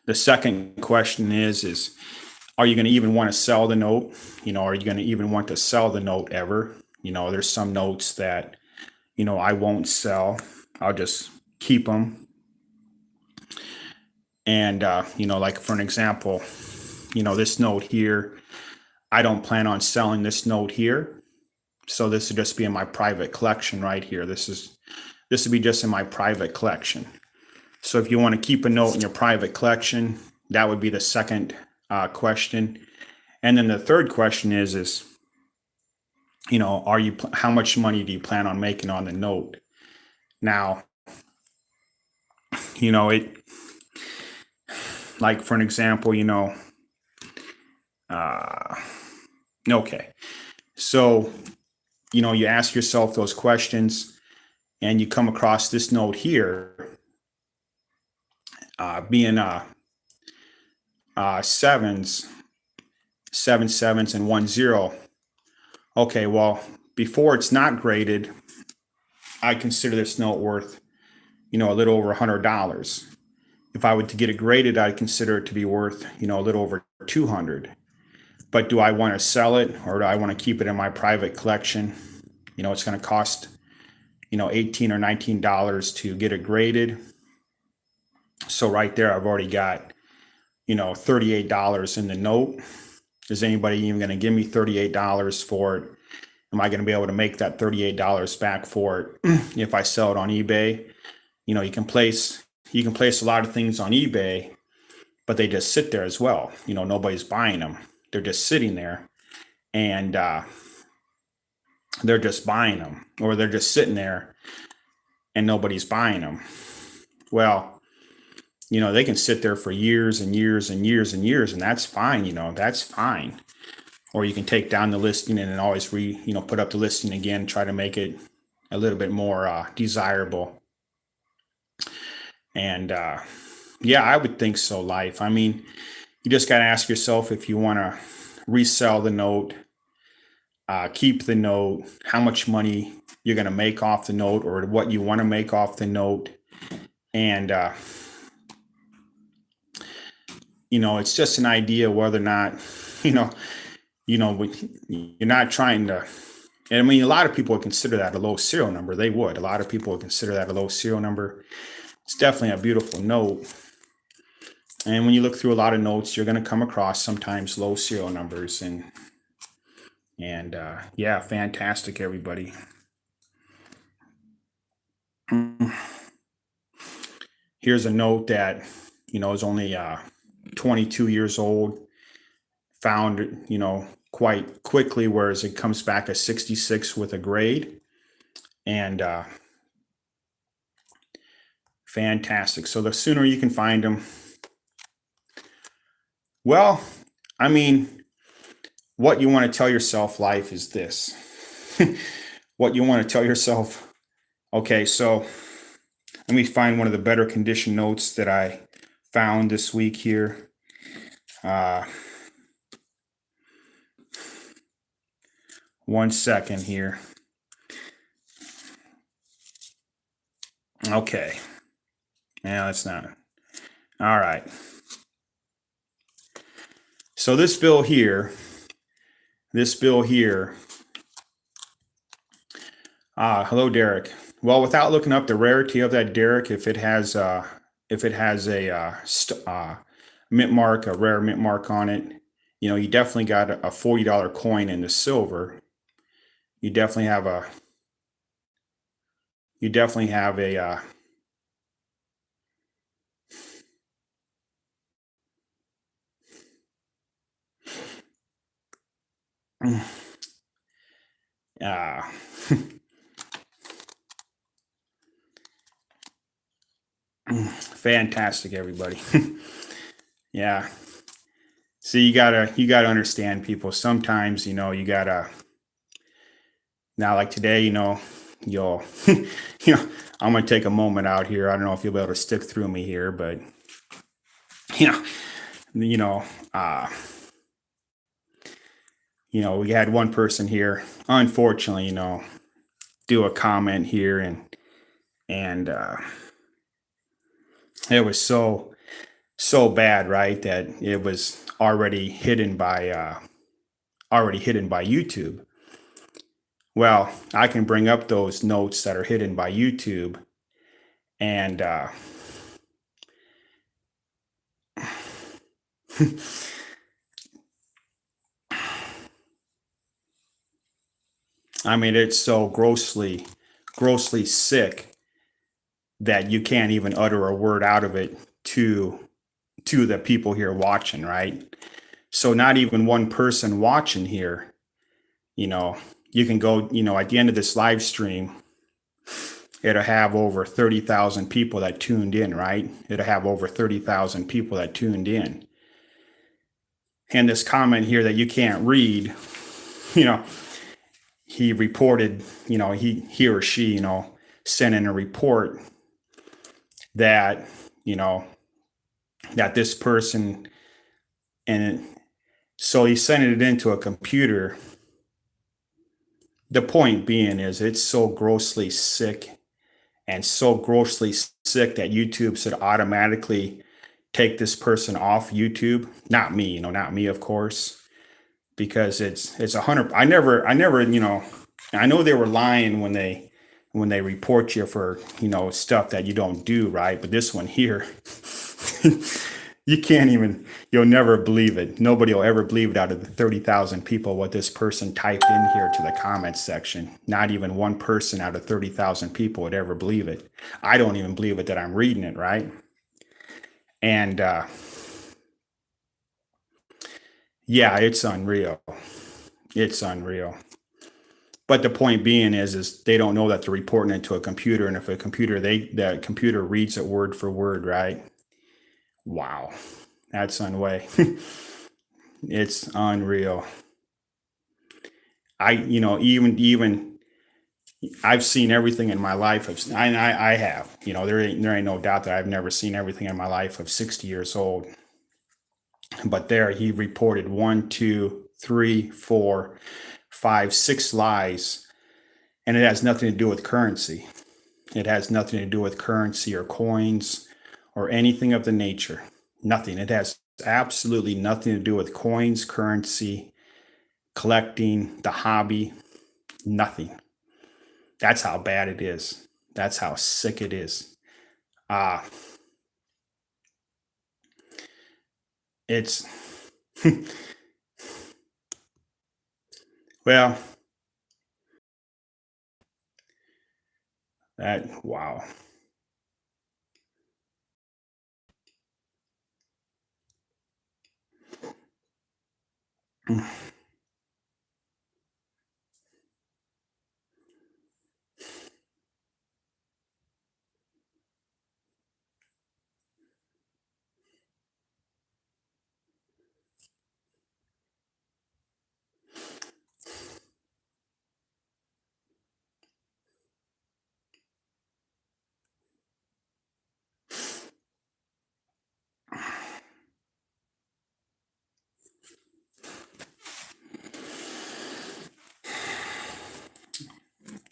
The second question is are you going to even want to sell the note? Are you going to even want to sell the note ever? There's some notes that, I won't sell. I'll just keep them. And, like for an example, this note here, I don't plan on selling this note here. So this would just be in my private collection right here. This would be just in my private collection. So if you want to keep a note in your private collection, that would be the second question. And then the third question is how much money do you plan on making on the note? Now, it, like for an example, okay. So, you ask yourself those questions and you come across this note here, being sevens, 7 sevens, and 1 0. Okay, well, before it's not graded, I consider this note worth, a little over $100. If I were to get it graded, I'd consider it to be worth, a little over 200. But do I want to sell it or do I want to keep it in my private collection? It's going to cost, $18 or $19 to get it graded. So right there, I've already got, $38 in the note. Is anybody even going to give me $38 for it? Am I going to be able to make that $38 back for it if I sell it on eBay? You can place a lot of things on eBay, but they just sit there as well. Nobody's buying them. They're just sitting there, and they're just buying them, or they're just sitting there, and nobody's buying them. Well, they can sit there for years and years and years and years, and that's fine. That's fine. Or you can take down the listing and then always put up the listing again, try to make it a little bit more desirable. And yeah, I would think so, life. I mean, you just got to ask yourself if you want to resell the note, keep the note, how much money you're going to make off the note or what you want to make off the note. And, it's just an idea whether or not, you're not trying to, and I mean, a lot of people would consider that a low serial number. They would. A lot of people would consider that a low serial number. It's definitely a beautiful note. And when you look through a lot of notes, you're going to come across sometimes low serial numbers. And yeah, fantastic, everybody. Here's a note that, is only 22 years old. Found, quite quickly, whereas it comes back a 66 with a grade. And fantastic. So the sooner you can find them. Well, I mean, what you want to tell yourself, life, is this. What you want to tell yourself. Okay, so let me find one of the better condition notes that I found this week here. 1 second here. Okay. Now that's not. All right. So this bill here. Hello, Derek. Well, without looking up the rarity of that, Derek, if it has a mint mark, a rare mint mark on it, you definitely got a $40 coin in the silver. You definitely have a. Fantastic, everybody. Yeah. See, you gotta understand, people. Sometimes, you gotta. Now, like today, you'll, I'm gonna take a moment out here. I don't know if you'll be able to stick through me here, but we had one person here, unfortunately, do a comment here and It was so bad, right, that it was already hidden by YouTube. Well, I can bring up those notes that are hidden by YouTube, and I mean, it's so grossly sick that you can't even utter a word out of it to the people here watching, right? So not even one person watching here, you know, you can go, at the end of this live stream, it'll have over 30,000 people that tuned in, right? It'll have over 30,000 people that tuned in. And this comment here that you can't read, you know, he reported, he or she, sent in a report that, you know, that this person, and so he sent it into a computer. The point being is it's so grossly sick and so grossly sick that YouTube should automatically take this person off YouTube. Not me, not me, of course, because it's 100. I never, I know they were lying when they report you for stuff that you don't do, right? But this one here, you can't even, you'll never believe it. Nobody will ever believe it out of the 30,000 people what this person typed in here to the comments section. Not even one person out of 30,000 people would ever believe it. I don't even believe it that I'm reading it, right? And yeah, it's unreal. It's unreal. But the point being is they don't know that they're reporting it to a computer, and if the computer reads it word for word, right? Wow, that's unway. It's unreal. Even I've seen everything in my life. I have. There ain't no doubt that I've never seen everything in my life of 60 years old. But there, he reported one, two, three, four, five, six lies, and it has nothing to do with currency. It has nothing to do with currency or coins or anything of the nature. Nothing. It has absolutely nothing to do with coins, currency, collecting, the hobby, nothing. That's how bad it is. That's how sick it is. Uh, it's, well, wow.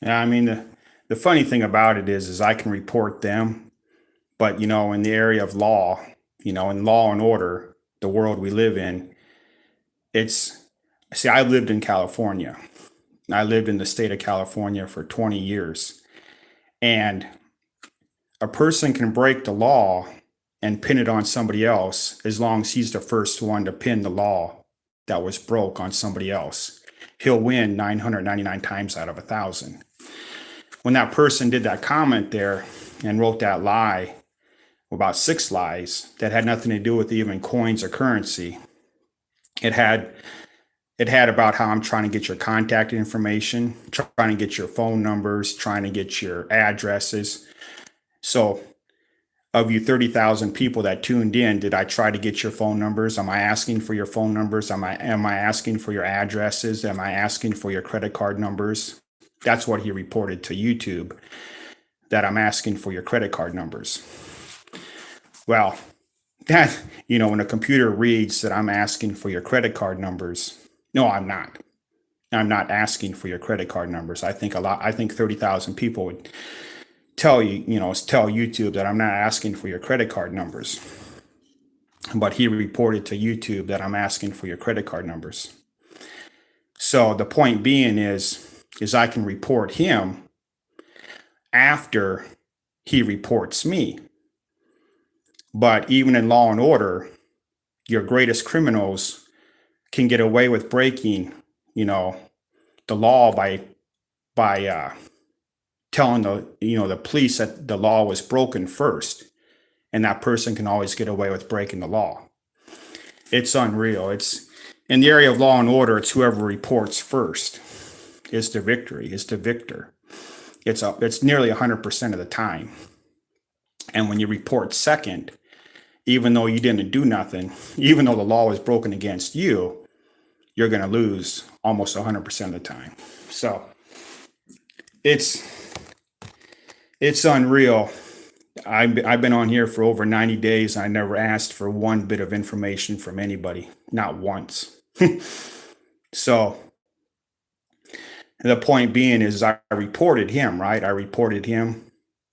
Yeah, I mean, the funny thing about it is I can report them, but in the area of law, in law and order, the world we live in, it's, see, I lived in California. I lived in the state of California for 20 years. And a person can break the law and pin it on somebody else as long as he's the first one to pin the law that was broke on somebody else. He'll win 999 times out of 1,000. When that person did that comment there and wrote that lie, about six lies that had nothing to do with even coins or currency, it had about how I'm trying to get your contact information, trying to get your phone numbers, trying to get your addresses. So, of you 30,000 people that tuned in, did I try to get your phone numbers? Am I asking for your phone numbers? Am I asking for your addresses? Am I asking for your credit card numbers? That's what he reported to YouTube, that I'm asking for your credit card numbers. Well, that, when a computer reads that I'm asking for your credit card numbers, no, I'm not. I'm not asking for your credit card numbers. I think 30,000 people would tell YouTube that I'm not asking for your credit card numbers. But he reported to YouTube that I'm asking for your credit card numbers. So the point being is I can report him after he reports me. But even in law and order, your greatest criminals can get away with breaking, the law by telling the police that the law was broken first, and that person can always get away with breaking the law. It's unreal. It's in the area of law and order. It's whoever reports first is the victory. Is the victor. It's nearly 100% of the time. And when you report second, even though you didn't do nothing, even though the law was broken against you, you're going to lose almost 100% of the time. So it's unreal. I've been on here for over 90 days. I never asked for one bit of information from anybody, not once. So the point being is I reported him, right? I reported him,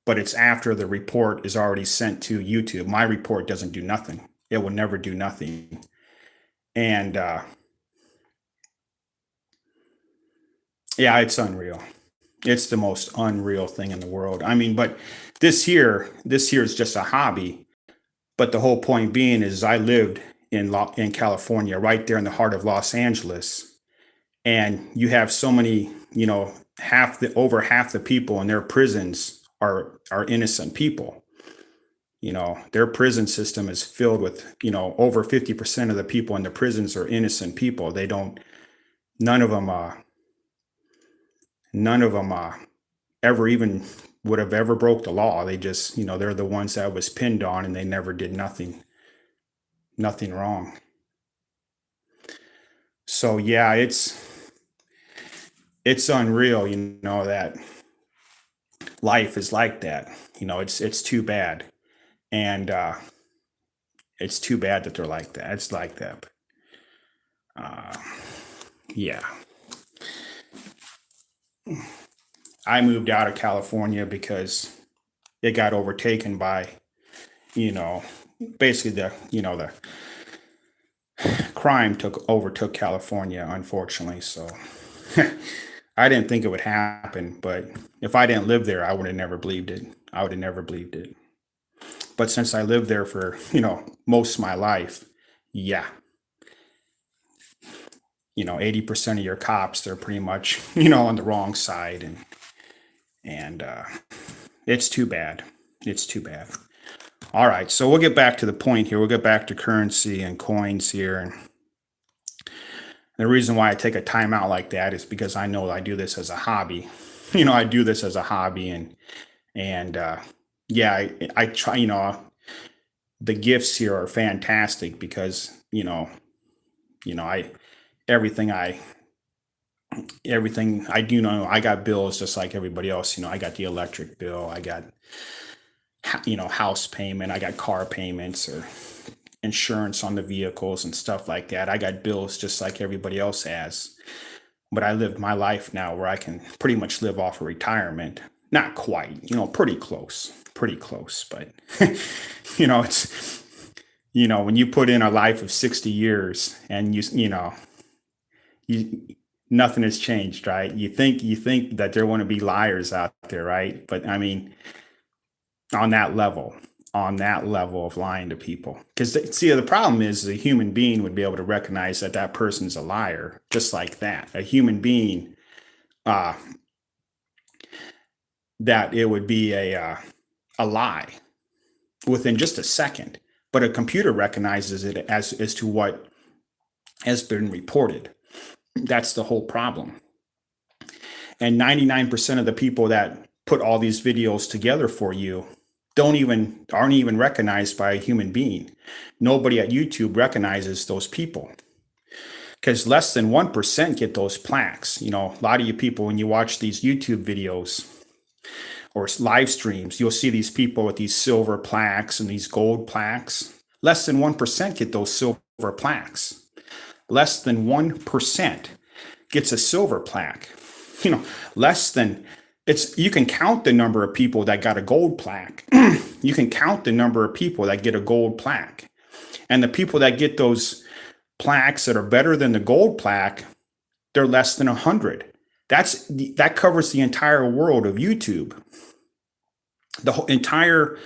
but it's after the report is already sent to YouTube. My report doesn't do nothing. It will never do nothing. And yeah, it's unreal. It's the most unreal thing in the world. I mean, but this here is just a hobby. But the whole point being is I lived in California, right there in the heart of Los Angeles, and you have so many, over half the people in their prisons are innocent people. Their prison system is filled with, over 50% of the people in the prisons are innocent people. They don't, none of them, none of them ever even would have ever broke the law. They just, they're the ones that was pinned on, and they never did nothing wrong. So yeah, it's unreal, that life is like that. It's too bad. And it's too bad that they're like that. It's like that. But, yeah. I moved out of California because it got overtaken by, basically the crime overtook California, unfortunately. So I didn't think it would happen, but if I didn't live there, I would have never believed it. I would have never believed it. But since I lived there for, most of my life, yeah, 80% of your cops, they're pretty much, on the wrong side. And it's too bad. It's too bad. All right. So we'll get back to the point here. We'll get back to currency and coins here. And the reason why I take a timeout like that is because I know I do this as a hobby. I do this as a hobby, and yeah, I try. The gifts here are fantastic because I everything I everything I do I got bills just like everybody else. I got the electric bill. I got house payment. I got car payments or insurance on the vehicles and stuff like that. I got bills just like everybody else has. But I lived my life now where I can pretty much live off of retirement. Not quite, pretty close, but it's when you put in a life of 60 years and you nothing has changed, right? You think that there want to be liars out there, right? But I mean, on that level of lying to people, because see, the problem is a human being would be able to recognize that person's a liar just like that. A human being, that it would be a lie within just a second, but a computer recognizes it as to what has been reported. That's the whole problem. And 99% of the people that put all these videos together for you aren't even recognized by a human being. Nobody at YouTube recognizes those people, because less than 1% get those plaques. A lot of you people, when you watch these YouTube videos or live streams, you'll see these people with these silver plaques and these gold plaques. Less than 1% get those silver plaques. Less than 1% gets a silver plaque. Less than It's you can count the number of people that got a gold plaque. You can count the number of people that get a gold plaque. And the people that get those plaques that are better than the gold plaque, they're less than 100. That covers the entire world of YouTube. The whole entire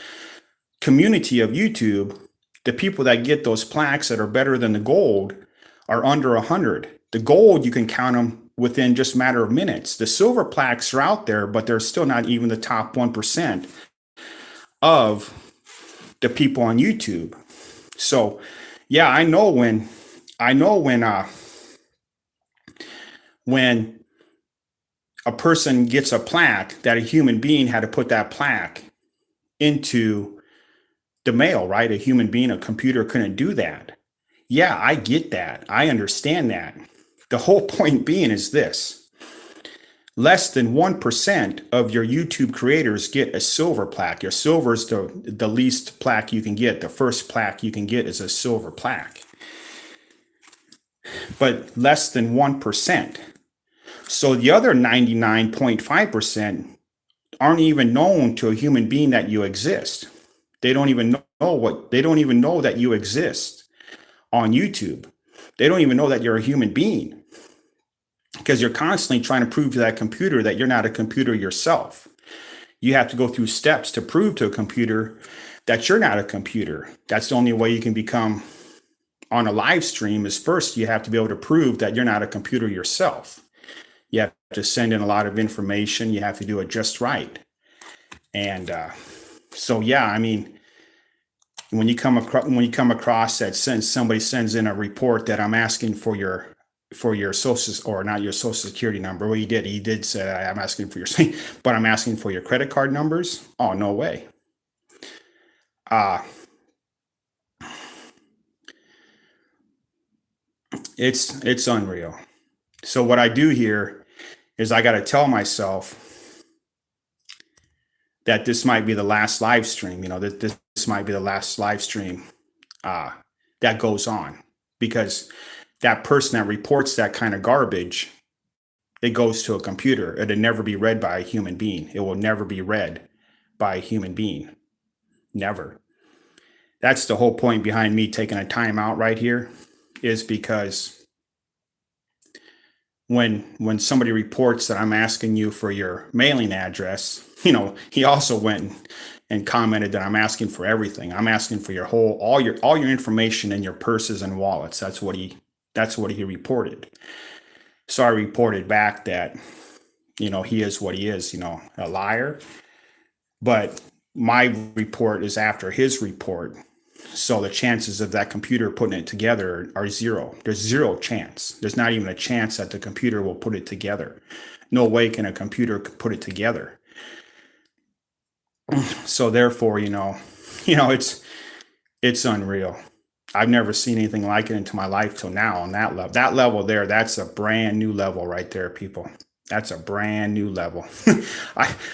community of YouTube, the people that get those plaques that are better than the gold are under 100. The gold, you can count them within just a matter of minutes. The silver plaques are out there, but they're still not even the top 1% of the people on YouTube. So, yeah, when a person gets a plaque, that a human being had to put that plaque into the mail, right? A human being, a computer couldn't do that. Yeah, I get that. I understand that. The whole point being is this: less than 1% of your YouTube creators get a silver plaque. Your silver is the least plaque you can get. The first plaque you can get is a silver plaque. But less than 1%. So the other 99.5% aren't even known to a human being that you exist. They don't even know that you exist on YouTube. They don't even know that you're a human being, because you're constantly trying to prove to that computer that you're not a computer yourself. You have to go through steps to prove to a computer that you're not a computer. That's the only way you can become on a live stream, is first you have to be able to prove that you're not a computer yourself. You have to send in a lot of information. You have to do it just right. And so, yeah, I mean, when you come across that, since somebody sends in a report that I'm asking for your social, or not your social security number. Well, he did say I'm asking for your, but I'm asking for your credit card numbers. Oh, no way. It's unreal. So what I do here is I got to tell myself that this might be the last live stream. That this might be the last live stream that goes on, because that person that reports that kind of garbage, it goes to a computer. It'll never be read by a human being. It will never be read by a human being. Never. That's the whole point behind me taking a time out right here, is because when somebody reports that I'm asking you for your mailing address, he also went and commented that I'm asking for everything. I'm asking for your all your information in your purses and wallets. That's what he reported. So I reported back that, he is what he is, a liar. But my report is after his report. So the chances of that computer putting it together are zero. There's zero chance. There's not even a chance that the computer will put it together. No way can a computer put it together. So therefore, it's unreal. I've never seen anything like it into my life till now on that level. That level there, that's a brand new level right there, people. That's a brand new level.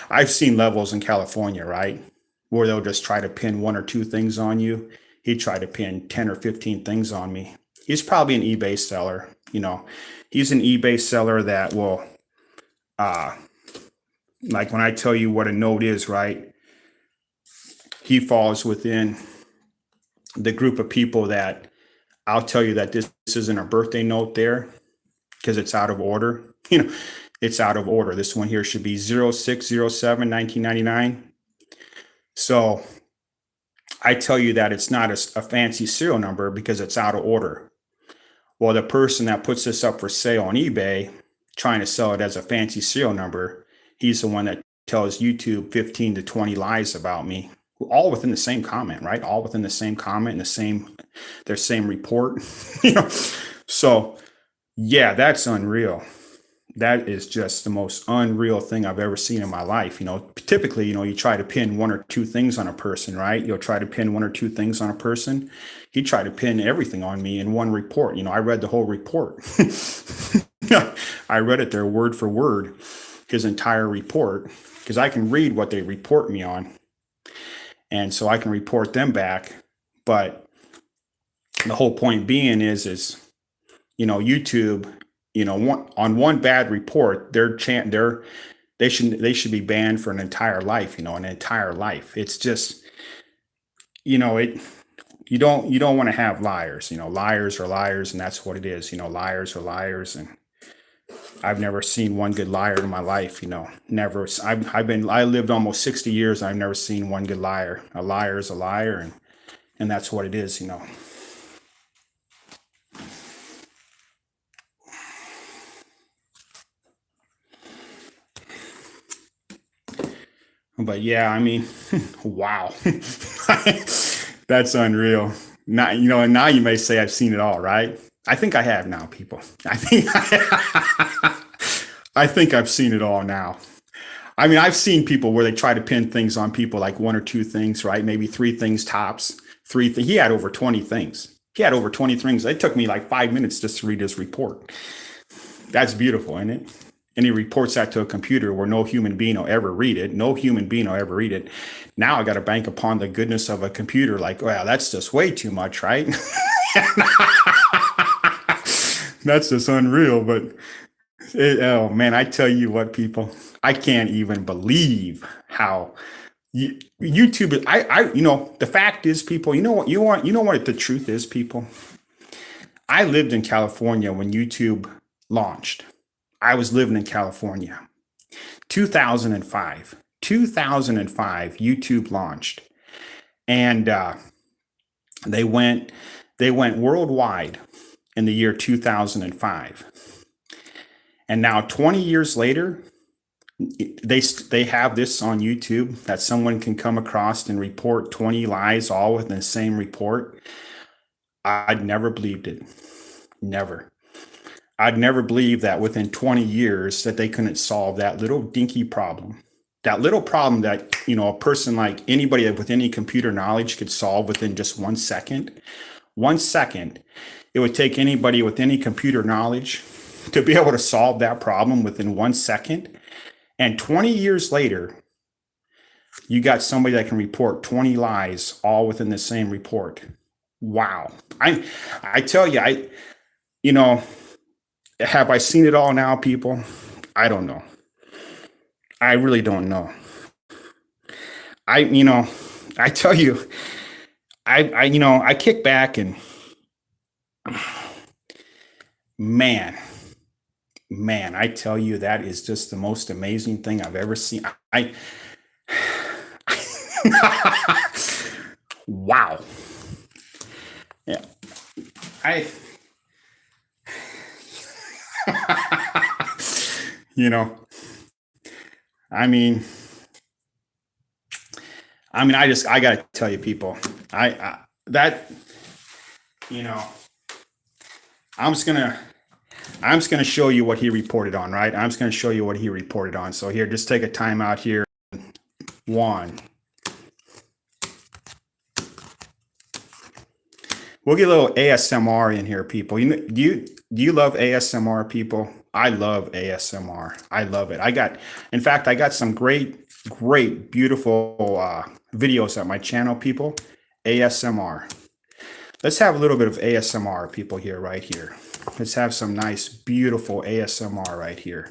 I've seen levels in California, right, where they'll just try to pin one or two things on you. He tried to pin 10 or 15 things on me. He's probably an eBay seller. He's an eBay seller that will, like when I tell you what a note is, right, he falls within the group of people that I'll tell you that this isn't a birthday note there, because it's out of order. It's out of order. This one here should be 0607-1999. So I tell you that it's not a fancy serial number because it's out of order. Well, the person that puts this up for sale on eBay, trying to sell it as a fancy serial number, he's the one that tells YouTube 15 to 20 lies about me, all within the same comment, right? All within the same comment and their same report. So yeah, that's unreal. That is just the most unreal thing I've ever seen in my life. Typically, you try to pin one or two things on a person, right? You'll try to pin one or two things on a person. He tried to pin everything on me in one report. I read the whole report. I read it there word for word, his entire report, because I can read what they report me on. And so I can report them back. But the whole point being is YouTube, on one bad report, they should be banned for an entire life, an entire life. It's just, it you don't want to have liars. Liars are liars, and that's what it is. Liars are liars, and I've never seen one good liar in my life. Never. I lived almost 60 years. I've never seen one good liar. A liar is a liar, and that's what it is. But yeah, I mean, wow, that's unreal. Now, and now you may say I've seen it all, right? I think I have now, people. I think I've seen it all now. I mean, I've seen people where they try to pin things on people, like one or two things, right? Maybe three things tops. He had over 20 things. He had over 20 things. It took me like 5 minutes just to read his report. That's beautiful, isn't it? And he reports that to a computer where no human being will ever read it. No human being will ever read it. Now I got to bank upon the goodness of a computer. Like, well, that's just way too much, right? That's just unreal. But oh man, I tell you what, people, I can't even believe how YouTube is. The fact is, people, you know what the truth is, people. I lived in California when YouTube launched. I was living in California. 2005. 2005, YouTube launched. And they went worldwide in the year 2005. And now 20 years later, they have this on YouTube that someone can come across and report 20 lies all within the same report. I'd never believed it. Never. I'd never believed that within 20 years that they couldn't solve that little dinky problem. That little problem that, a person like anybody with any computer knowledge could solve within just 1 second. 1 second. It would take anybody with any computer knowledge to be able to solve that problem within 1 second. And 20 years later, you got somebody that can report 20 lies all within the same report. Wow. I tell you, have I seen it all now, people? I don't know. I really don't know. I tell you, I kick back and man, I tell you, that is just the most amazing thing I've ever seen. Wow. Yeah. I, you know, I mean, I gotta tell you, people, that, you know, I'm just gonna, show you what he reported on, right? I'm just gonna show you what he reported on. So here, just take a time out here. One. We'll get a little ASMR in here, people. Do you love ASMR, people? I love ASMR. I love it. In fact, I got some great, beautiful videos at my channel, people. ASMR. Let's have a little bit of ASMR, people, here, right here. Let's have some nice, beautiful ASMR right here.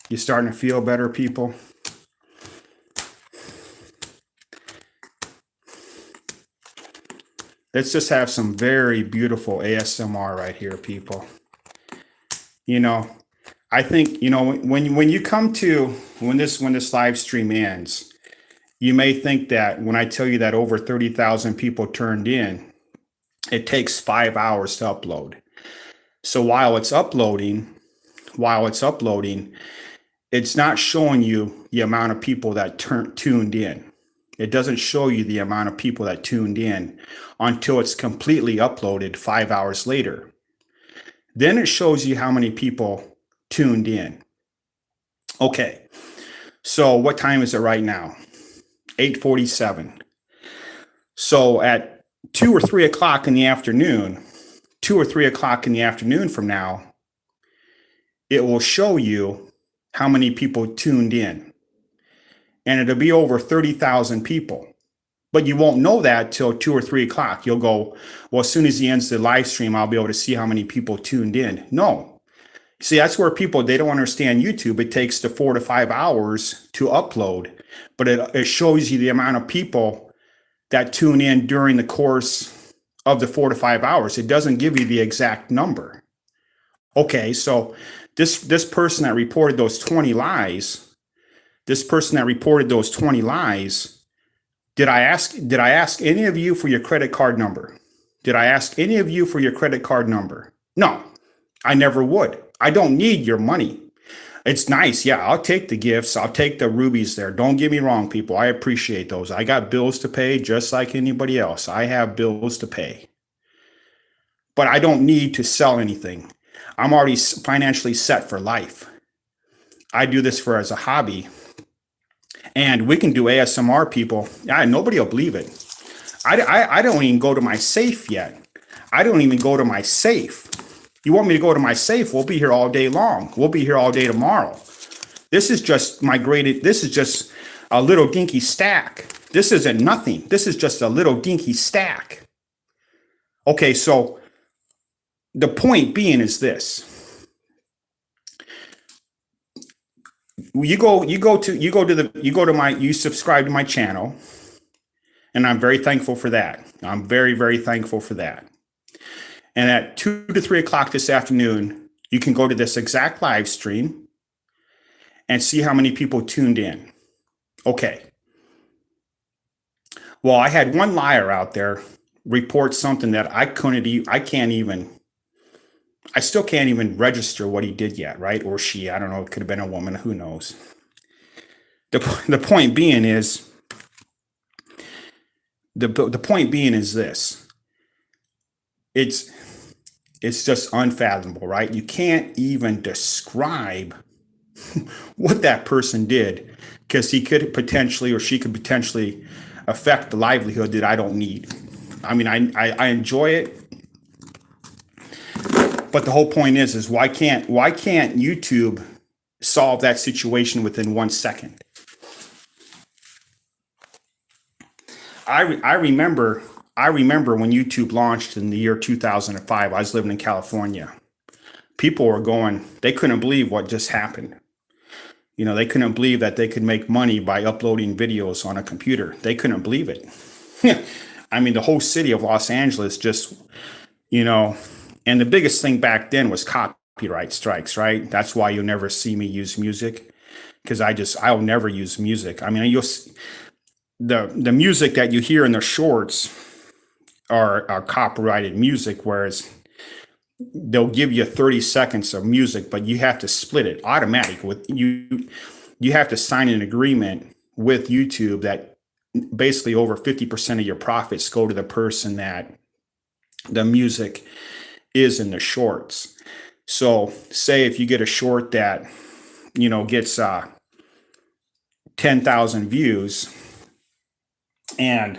You starting to feel better, people? Let's just have some very beautiful ASMR right here, people. I think, when you come to, when this live stream ends, you may think that when I tell you that over 30,000 people turned in, it takes 5 hours to upload. So while it's uploading, it's not showing you the amount of people that tuned in. It doesn't show you the amount of people that tuned in until it's completely uploaded 5 hours later. Then it shows you how many people tuned in. Okay, so what time is it right now? 8:47. So at 2 or 3 o'clock in the afternoon, 2 or 3 o'clock in the afternoon from now, it will show you how many people tuned in. And it'll be over 30,000 people. But you won't know that till 2 or 3 o'clock. You'll go, well, as soon as he ends the live stream, I'll be able to see how many people tuned in. No, See, that's where people, they don't understand YouTube. It takes the 4 to 5 hours to upload, but it shows you the amount of people that tune in during the course of the 4 to 5 hours. It doesn't give you the exact number. Okay, so this person that reported those 20 lies, did I ask any of you for your credit card number? Did I ask any of you for your credit card number? No, I never would. I don't need your money. It's nice. Yeah, I'll take the gifts. I'll take the rubies there. Don't get me wrong, people. I appreciate those. I got bills to pay just like anybody else. I have bills to pay. But I don't need to sell anything. I'm already financially set for life. I do this for as a hobby. And we can do ASMR, people. Yeah, nobody will believe it. I don't even go to my safe yet. I don't even go to my safe. You want me to go to my safe? We'll be here all day long. We'll be here all day tomorrow. This is just this is just a little dinky stack. This isn't nothing. This is just a little dinky stack. Okay, so the point being is this. You subscribe to my channel, and I'm very thankful for that. I'm very, very thankful for that. And at 2 to 3 o'clock this afternoon, you can go to this exact live stream and see how many people tuned in. Okay. Well, I had one liar out there report something that I still can't even register what he did yet, right? Or she, I don't know, it could have been a woman, who knows. The point being is, the point being is this. It's just unfathomable, right? You can't even describe what that person did, because he could potentially, or she could potentially affect the livelihood that I don't need. I mean, I enjoy it, but the whole point is why can't YouTube solve that situation within 1 second? I remember when YouTube launched in the year 2005. I was living in California. People were they couldn't believe what just happened. You know, they couldn't believe that they could make money by uploading videos on a computer. They couldn't believe it. I mean, the whole city of Los Angeles just, and the biggest thing back then was copyright strikes, right? That's why you'll never see me use music, because I'll never use music. I mean, the music that you hear in the shorts are copyrighted music, whereas they'll give you 30 seconds of music, but you have to split it automatic with you. You have to sign an agreement with YouTube that basically over 50% of your profits go to the person that the music is in the shorts. So say if you get a short that, gets 10,000 views, and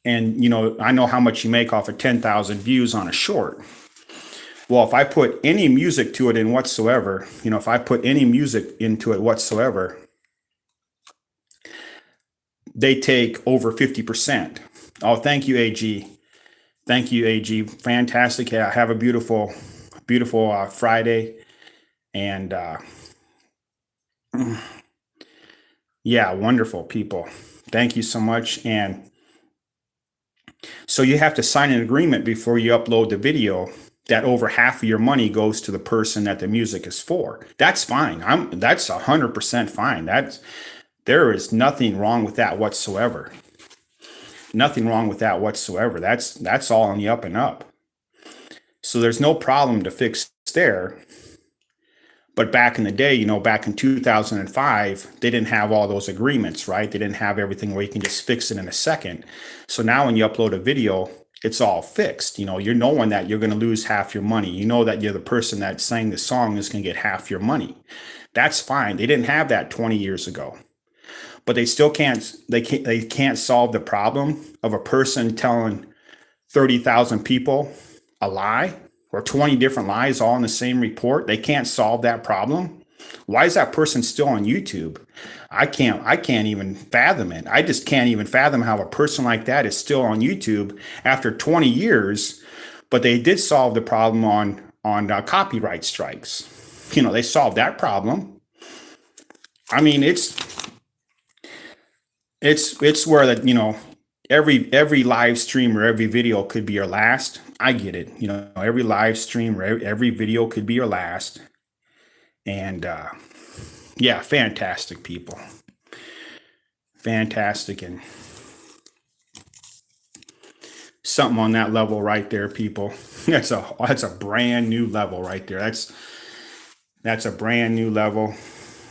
I know how much you make off of 10,000 views on a short. Well, if I put any music to it in whatsoever, if I put any music into it whatsoever, they take over 50%. Oh, thank you, AG. Thank you, AG. Fantastic. Have a beautiful, beautiful Friday. And yeah, wonderful people. Thank you so much. And so you have to sign an agreement before you upload the video that over half of your money goes to the person that the music is for. That's fine. That's 100% fine. There is nothing wrong with that whatsoever. Nothing wrong with that whatsoever. That's all on the up and up. So there's no problem to fix there. But back in the day, back in 2005, they didn't have all those agreements, right? They didn't have everything where you can just fix it in a second. So now when you upload a video, it's all fixed. You're knowing that you're going to lose half your money. You know that you're the person that sang the song is going to get half your money. That's fine. They didn't have that 20 years ago. But they still can't solve the problem of a person telling 30,000 people a lie, or 20 different lies all in the same report. They can't solve that problem. Why is that person still on YouTube? I can't even fathom it. I just can't even fathom how a person like that is still on YouTube after 20 years. But they did solve the problem on copyright strikes. They solved that problem. I mean, it's where that every live stream or every video could be your last. I get it. Every live stream or every video could be your last. And yeah, fantastic people, fantastic, and something on that level right there, people. That's a brand new level right there. That's a brand new level,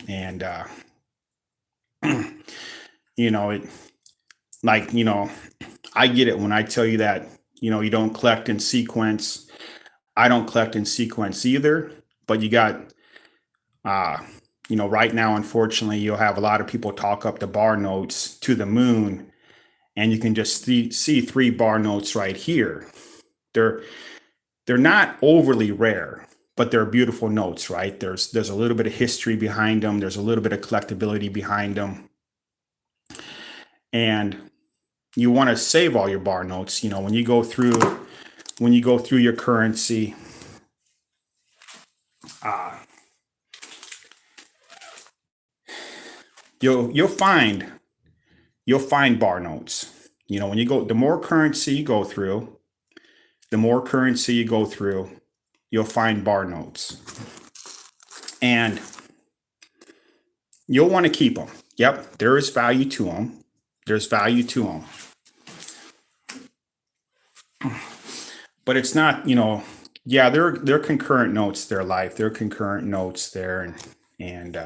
and it like I get it when I tell you that you don't collect in sequence. I don't collect in sequence either, but you got right now, unfortunately, you'll have a lot of people talk up the bar notes to the moon, and you can just see three bar notes right here. They're they're not overly rare, but they're beautiful notes, right? There's a little bit of history behind them. There's a little bit of collectability behind them, and you want to save all your bar notes. When you go through your currency, uh, you'll find bar notes. When you go, the more currency you go through, you'll find bar notes, and you'll want to keep them. Yep, there is value to them. There's value to them, but it's not. Yeah, they're concurrent notes. They're life. They're concurrent notes there, and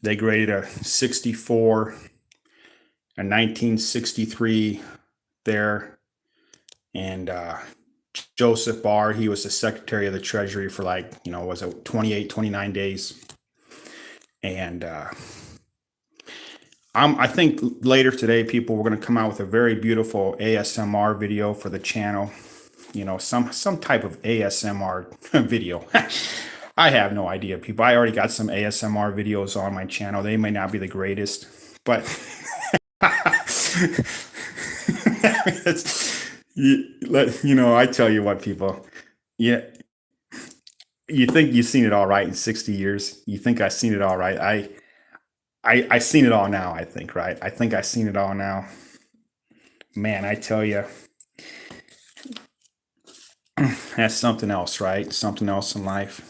they graded a 64, a 1963 there, and Joseph Barr, he was the Secretary of the Treasury for was it 28, 29 days. And I think later today, people, we're going to come out with a very beautiful ASMR video for the channel. Some type of ASMR video. I have no idea, people. I already got some ASMR videos on my channel. They may not be the greatest, but I tell you what, people. Yeah, you think you've seen it all right in 60 years. You think I've seen it all right. I seen it all now, I think, right? I think I've seen it all now. Man, I tell you, that's something else, right? Something else in life.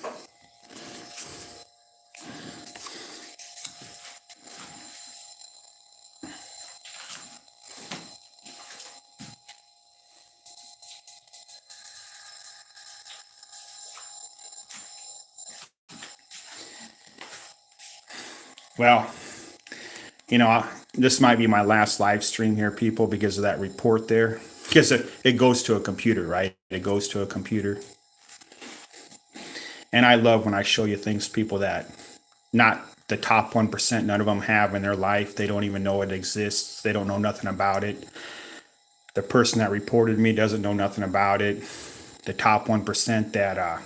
Well, this might be my last live stream here, people, because of that report there. Because it goes to a computer, right? It goes to a computer. And I love when I show you things, people, that not the top 1%, none of them have in their life. They don't even know it exists. They don't know nothing about it. The person that reported me doesn't know nothing about it. The top 1% that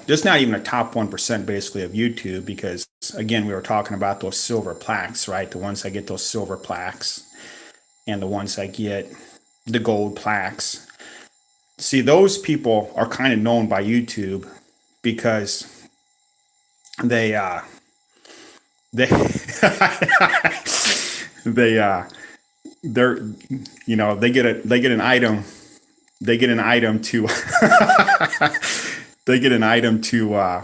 just not even a top 1% basically of YouTube, because again, we were talking about those silver plaques, right? The ones that get those silver plaques and the ones that get the gold plaques. See, those people are kind of known by YouTube because they they they're they get an item to they get an item to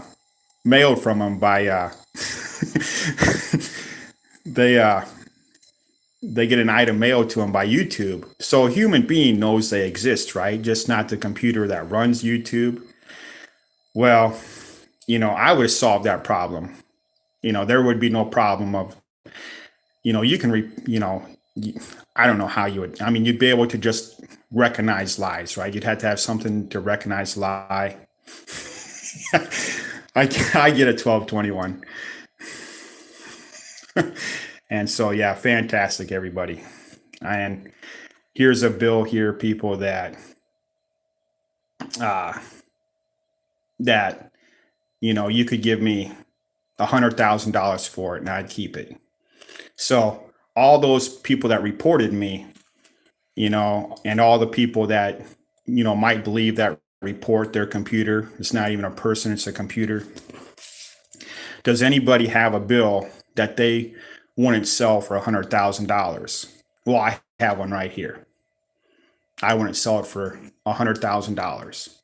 mailed from them by they get an item mailed to them by YouTube. So a human being knows they exist, right? Just not the computer that runs YouTube. Well, I would have solved that problem. There would be no problem of, you can, I don't know how you would, I mean, you'd be able to just recognize lies, right? You'd have to have something to recognize lie. I get a 1221. And so, yeah, fantastic, everybody. And here's a bill here, people, that you could give me $100,000 for it, and I'd keep it. So all those people that reported me, and all the people that, might believe that report their computer. It's not even a person, it's a computer. Does anybody have a bill that they wouldn't sell for $100,000? Well, I have one right here. I wouldn't sell it for $100,000.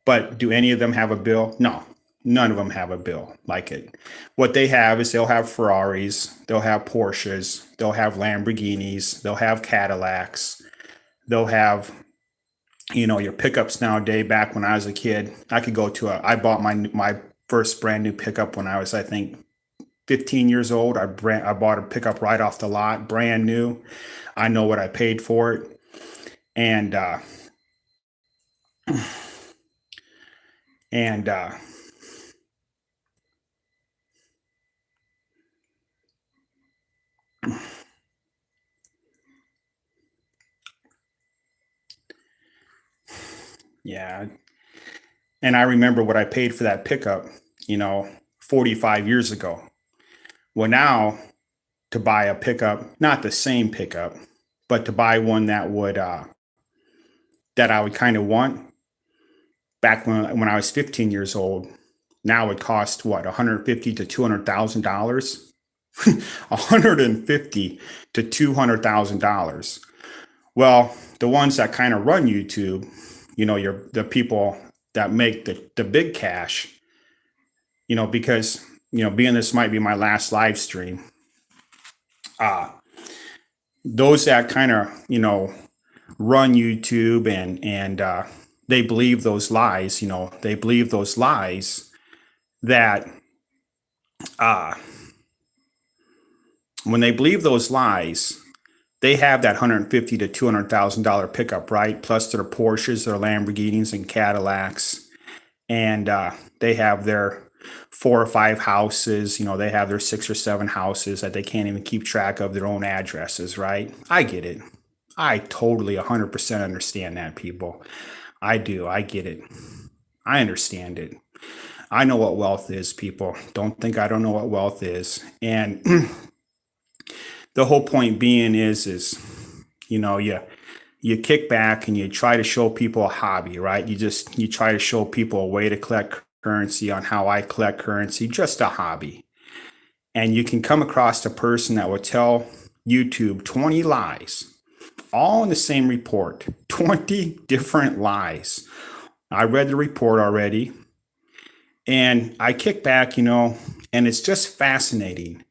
But do any of them have a bill? No, none of them have a bill like it. What they have is they'll have Ferraris, they'll have Porsches, they'll have Lamborghinis, they'll have Cadillacs, they'll have, your pickups nowadays. Back when I was a kid, I bought my first brand new pickup when I was, I think, 15 years old. I bought a pickup right off the lot, brand new. I know what I paid for it. And, and, yeah. And I remember what I paid for that pickup, you know, 45 years ago. Well, now to buy a pickup, not the same pickup, but to buy one that I would kind of want back when I was 15 years old, now it cost what, 150 to $200,000? 150 to $200,000. Well, the ones that kind of run YouTube, the people that make the big cash, because being this might be my last live stream, uh those that kind of run YouTube and they believe those lies, they believe those lies that uh when they believe those lies, they have that 150 to $200,000 pickup, right? Plus their Porsches, their Lamborghinis, and Cadillacs, and they have their 4 or 5 houses. They have their 6 or 7 houses that they can't even keep track of their own addresses, right? I get it. I totally 100% understand that, people. I do. I get it. I understand it. I know what wealth is, people. Don't think I don't know what wealth is. And the whole point being is you kick back and you try to show people a hobby, right? You try to show people a way to collect currency, on how I collect currency, just a hobby. And you can come across a person that will tell YouTube 20 lies, all in the same report, 20 different lies. I read the report already, and I kick back, and it's just fascinating,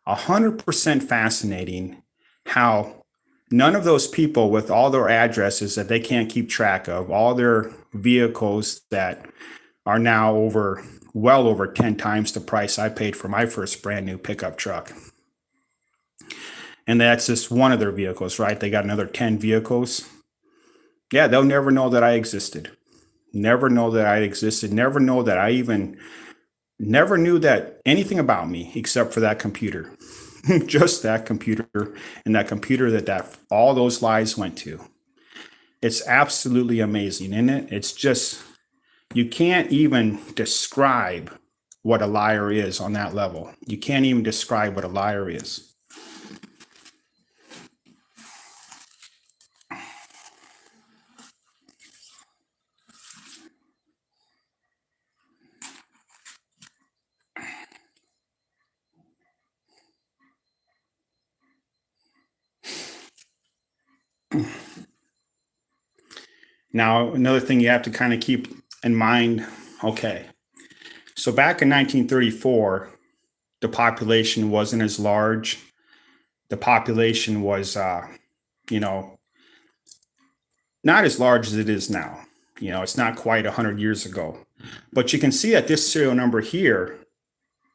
100% fascinating, how none of those people with all their addresses that they can't keep track of, all their vehicles that are now well over 10 times the price I paid for my first brand new pickup truck. And that's just one of their vehicles, right? They got another 10 vehicles. Yeah, they'll never know that I existed. Never know that I existed. Never know that I even never knew that anything about me except for that computer. Just that computer, and that computer that all those lies went to. It's absolutely amazing, isn't it? It's just, you can't even describe what a liar is on that level. You can't even describe what a liar is. Now, another thing you have to kind of keep in mind, okay, so back in 1934, the population wasn't as large. The population was, you know, not as large as it is now. It's not quite 100 years ago. But you can see that this serial number here,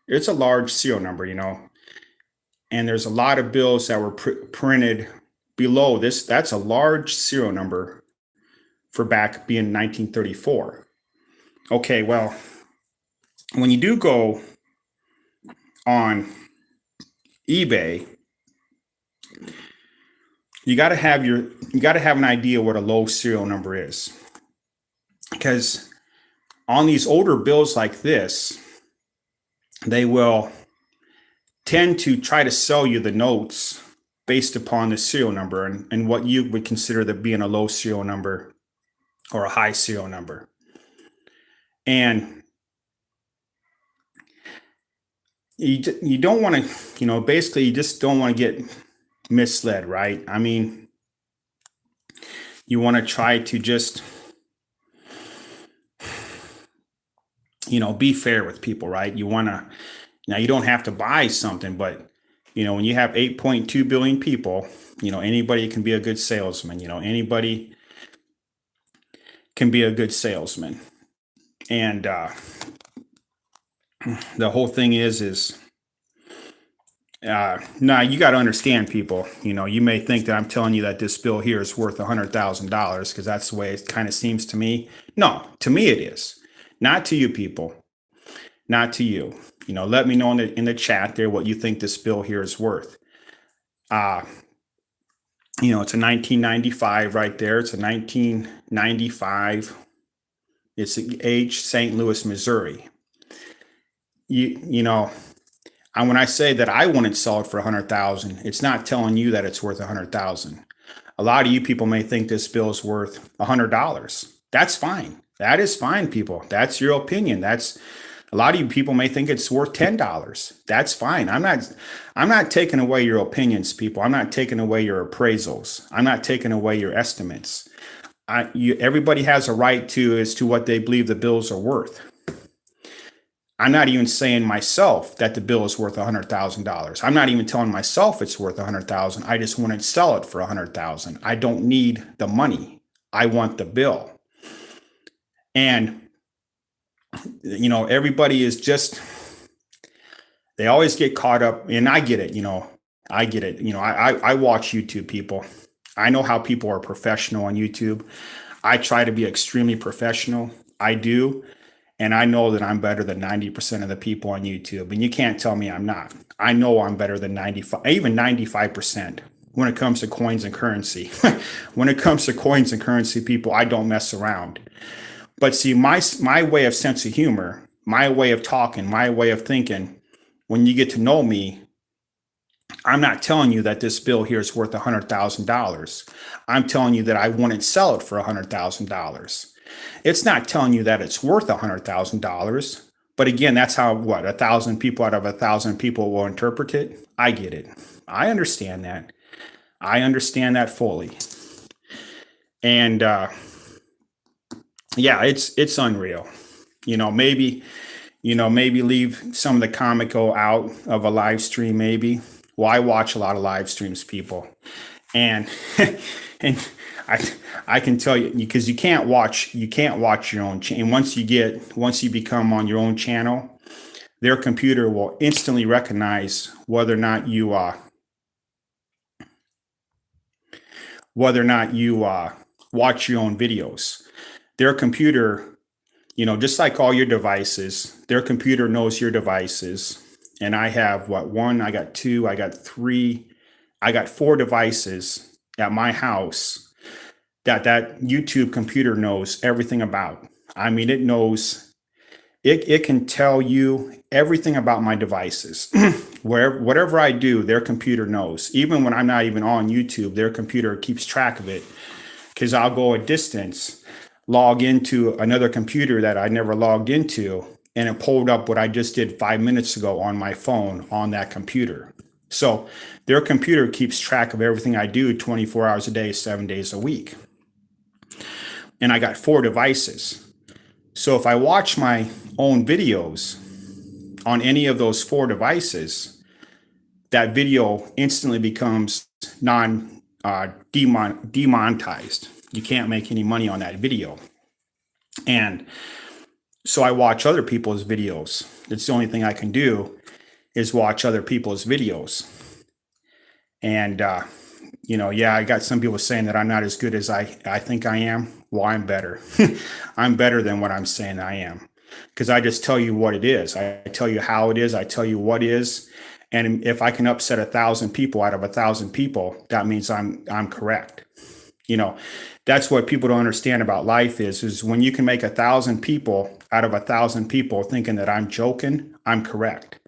it's a large serial number, and there's a lot of bills that were printed below this. That's a large serial number for back being 1934. Okay, well, when you do go on eBay, you got to have an idea what a low serial number is, because on these older bills like this, they will tend to try to sell you the notes based upon the serial number and what you would consider to being a low serial number or a high serial number. And you don't want to, basically you just don't want to get misled, right? I mean, you want to try to just, be fair with people, right? You want to, now you don't have to buy something, but when you have 8.2 billion people, anybody can be a good salesman. Anybody can be a good salesman. And the whole thing is now you got to understand, people. You may think that I'm telling you that this bill here is worth $100,000 because that's the way it kind of seems to me. No, to me it is. Not to you people. Not to you. Let me know in the chat there what you think this bill here is worth. It's a 1995 right there. It's a 1995. It's H, St. Louis, Missouri. And when I say that I wouldn't sell it for 100,000, it's not telling you that it's worth 100,000. A lot of you people may think this bill is worth $100. That's fine. That is fine, people. That's your opinion. That's a lot of you people may think it's worth $10. That's fine. I'm not taking away your opinions, people. I'm not taking away your appraisals. I'm not taking away your estimates. Everybody has a right as to what they believe the bills are worth. I'm not even saying myself that the bill is worth $100,000. I'm not even telling myself it's worth $100,000. I just want to sell it for $100,000. I don't need the money. I want the bill. And everybody is just, they always get caught up, and I get it. I get it. I watch YouTube, people. I know how people are professional on YouTube. I try to be extremely professional. I do. And I know that I'm better than 90% of the people on YouTube. And you can't tell me I'm not. I know I'm better than 95, even 95% when it comes to coins and currency. When it comes to coins and currency, people, I don't mess around. But see, my way of sense of humor, my way of talking, my way of thinking, when you get to know me, I'm not telling you that this bill here is worth $100,000. I'm telling you that I wouldn't sell it for $100,000. It's not telling you that it's worth $100,000. But again, that's how, 1,000 people out of 1,000 people will interpret it. I get it. I understand that. I understand that fully. And yeah, it's unreal. Maybe leave some of the comical out of a live stream, maybe. Well, I watch a lot of live streams, people. And and I can tell you, because you can't watch your own channel. And once you become on your own channel, their computer will instantly recognize whether or not you watch your own videos. Their computer, just like all your devices, their computer knows your devices. And I have I got two, I got three, I got 4 devices at my house that YouTube computer knows everything about. I mean, it knows, it can tell you everything about my devices. Whatever I do, their computer knows. Even when I'm not even on YouTube, their computer keeps track of it, because I'll go a distance, log into another computer that I never logged into, and it pulled up what I just did 5 minutes ago on my phone on that computer. So their computer keeps track of everything I do 24 hours a day, 7 days a week. And I got 4 devices. So if I watch my own videos on any of those 4 devices, that video instantly becomes demonetized. You can't make any money on that video. And so I watch other people's videos. It's the only thing I can do is watch other people's videos. And, yeah, I got some people saying that I'm not as good as I think I am. Well, I'm better. I'm better than what I'm saying I am, because I just tell you what it is. I tell you how it is. I tell you what is. And if I can upset 1,000 people out of 1,000 people, that means I'm correct. That's what people don't understand about life is when you can make 1,000 people out of 1,000 people thinking that I'm joking, I'm correct.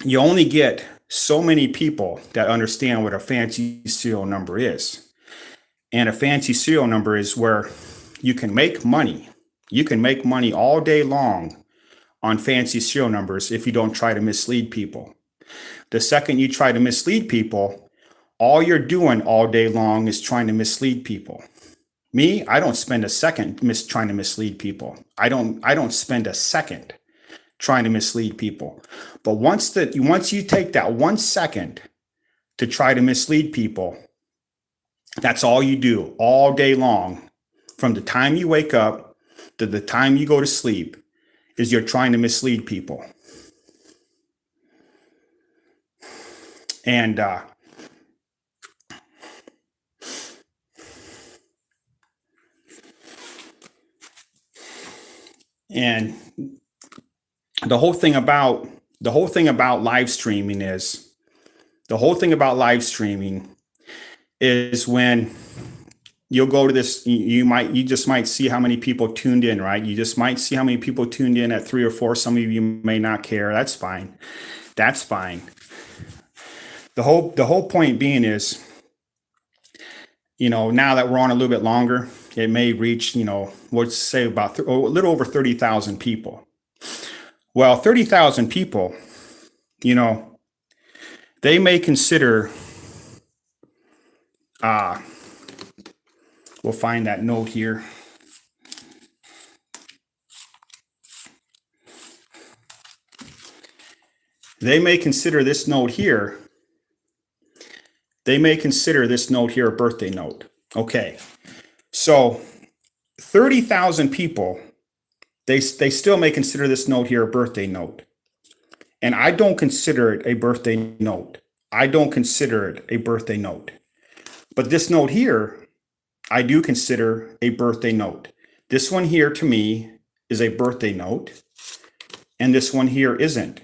You only get so many people that understand what a fancy serial number is. And a fancy serial number is where you can make money. You can make money all day long on fancy serial numbers if you don't try to mislead people. The second you try to mislead people, all you're doing all day long is trying to mislead people. Me, I don't spend a second trying to mislead people. I don't spend a second trying to mislead people. But once you take that 1 second to try to mislead people, that's all you do all day long. From the time you wake up to the time you go to sleep is you're trying to mislead people. And the whole thing about live streaming is when you'll go to this, you just might see how many people tuned in, right? You just might see how many people tuned in at 3 or 4. Some of you may not care. That's fine. That's fine. The whole point being is, now that we're on a little bit longer, it may reach, let's say about a little over 30,000 people. Well, 30,000 people, they may consider, we'll find that note here. They may consider this note here. They may consider this note here a birthday note. Okay. So 30,000 people, they still may consider this note here a birthday note. And I don't consider it a birthday note. I don't consider it a birthday note. But this note here, I do consider a birthday note. This one here to me is a birthday note. And this one here isn't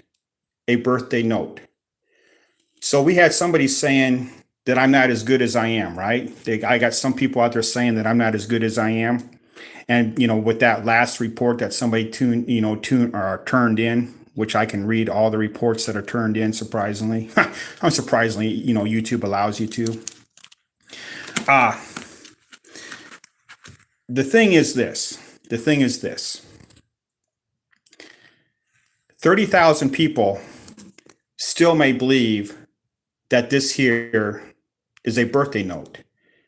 a birthday note. So we had somebody saying that I'm not as good as I am, right? I got some people out there saying that I'm not as good as I am. And, with that last report that somebody turned in, which I can read all the reports that are turned in, surprisingly. Unsurprisingly, YouTube allows you to. The thing is this. 30,000 people still may believe that this here is a birthday note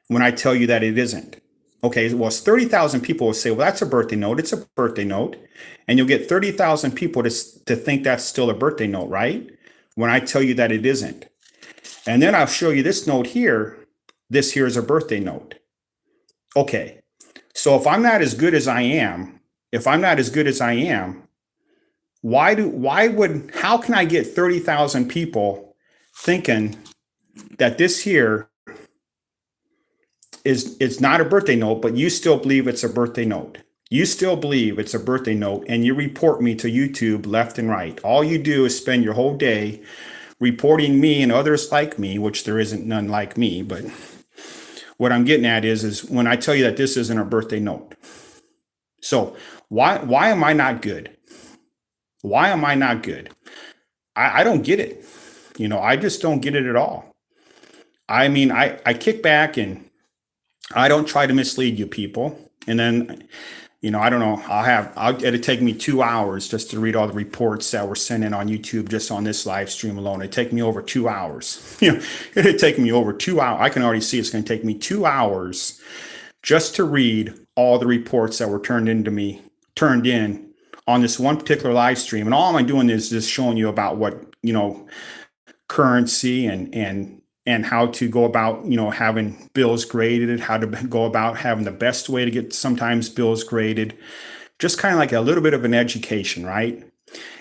when I tell you that it isn't. Okay, well, 30,000 people will say, well, that's a birthday note. It's a birthday note. And you'll get 30,000 people to think that's still a birthday note, right? When I tell you that it isn't. And then I'll show you this note here. This here is a birthday note. Okay, so if I'm not as good as I am, how can I get 30,000 people thinking that this here is not a birthday note, but you still believe it's a birthday note? You still believe it's a birthday note, and you report me to YouTube left and right. All you do is spend your whole day reporting me and others like me, which there isn't none like me, but what I'm getting at is when I tell you that this isn't a birthday note. So why am I not good? Why am I not good? I don't get it. I just don't get it at all. I mean, I kick back and I don't try to mislead you people. And then, I don't know, it'll take me 2 hours just to read all the reports that were sent in on YouTube just on this live stream alone. It'd take me over 2 hours. It'd take me over 2 hours. I can already see it's going to take me 2 hours just to read all the reports that were turned in on this one particular live stream. And all I'm doing is just showing you about what, currency and how to go about, having bills graded, how to go about having the best way to get sometimes bills graded, just kind of like a little bit of an education, right?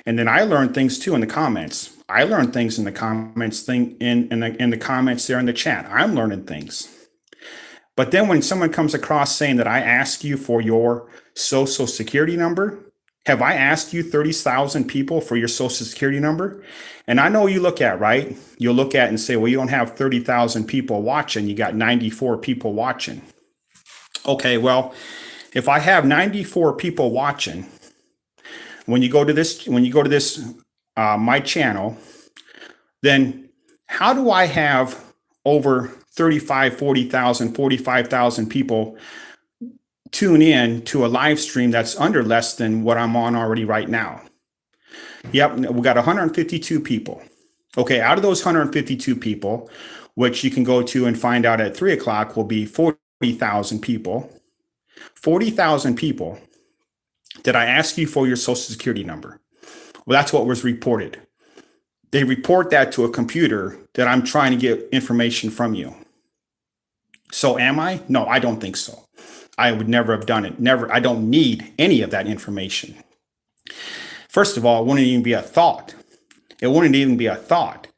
And then I learned things too in the comments. I learned things in the comments in the comments there in the chat. I'm learning things. But then when someone comes across saying that I ask you for your social security number, have I asked you 30,000 people for your social security number? And I know you look at, right? You'll look at and say, well, you don't have 30,000 people watching. You got 94 people watching. Okay, well, if I have 94 people watching, when you go to this, my channel, then how do I have over 35, 40,000, 45,000 people tune in to a live stream that's under less than what I'm on already right now? Yep, we got 152 people. Okay, out of those 152 people, which you can go to and find out at 3 o'clock, will be 40,000 people. 40,000 people. Did I ask you for your social security number? Well, that's what was reported. They report that to a computer that I'm trying to get information from you. So am I? No, I don't think so. I would never have done it. Never. I don't need any of that information. First of all, it wouldn't even be a thought. It wouldn't even be a thought.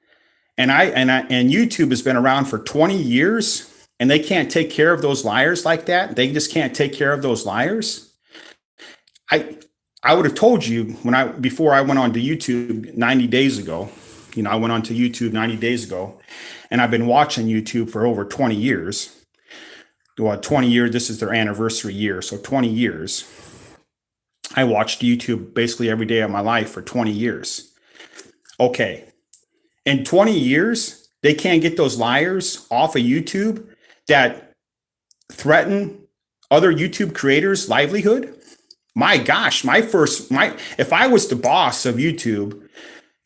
And YouTube has been around for 20 years, and they can't take care of those liars like that. They just can't take care of those liars. I would have told you before I went on to YouTube 90 days ago. I went on to YouTube 90 days ago, and I've been watching YouTube for over 20 years. Well, 20 years, this is their anniversary year, so 20 years. I watched YouTube basically every day of my life for 20 years. Okay, in 20 years, they can't get those liars off of YouTube that threaten other YouTube creators' livelihood? My gosh, if I was the boss of YouTube,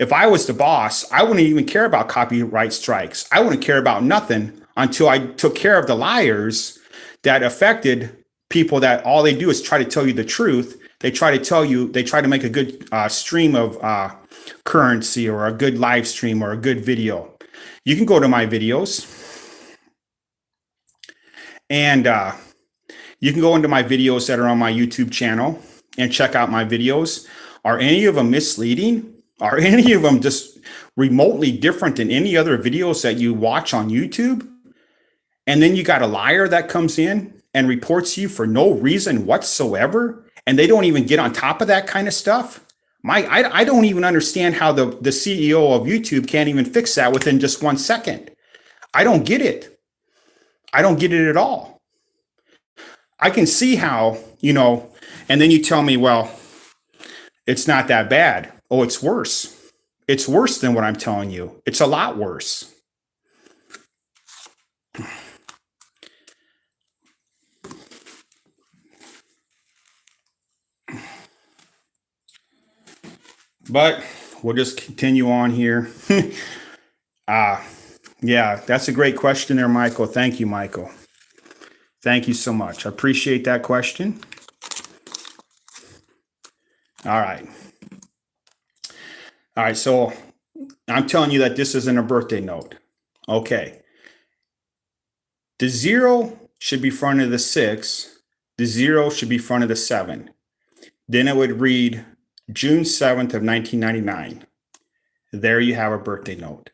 I wouldn't even care about copyright strikes. I wouldn't care about nothing until I took care of the liars that affected people that all they do is try to tell you the truth. They try to make a good stream of currency or a good live stream or a good video. You can go to my videos and you can go into my videos that are on my YouTube channel and check out my videos. Are any of them misleading? Are any of them just remotely different than any other videos that you watch on YouTube? And then you got a liar that comes in and reports you for no reason whatsoever, and they don't even get on top of that kind of stuff. I don't even understand how the CEO of YouTube can't even fix that within just 1 second. I don't get it. I don't get it at all. I can see how, and then you tell me, well, it's not that bad. Oh, it's worse. It's worse than what I'm telling you. It's a lot worse. But we'll just continue on here. Yeah, that's a great question there, Michael. Thank you, Michael. Thank you so much. I appreciate that question. All right. All right, so I'm telling you that this isn't a birthday note. Okay. The 0 should be front of the 6. The 0 should be front of the 7. Then it would read June 7th of 1999. There you have a birthday note.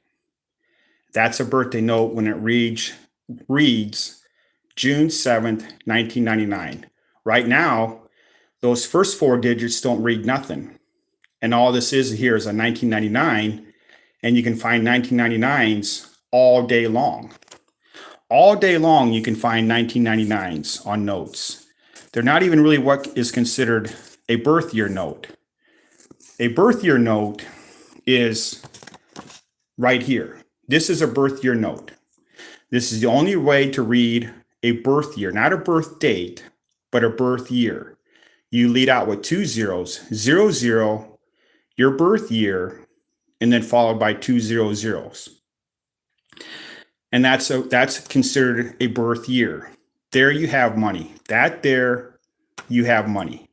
That's a birthday note when it reads June 7th, 1999. Right now, those first 4 digits don't read nothing. And all this is here is a 1999, and you can find 1999s all day long. All day long, you can find 1999s on notes. They're not even really what is considered a birth year note. A birth year note is right here. This is a birth year note. This is the only way to read a birth year, not a birth date, but a birth year. You lead out with 2 zeros, 00, your birth year, and then followed by 2 zeros. And that's considered a birth year. There you have money. There you have money.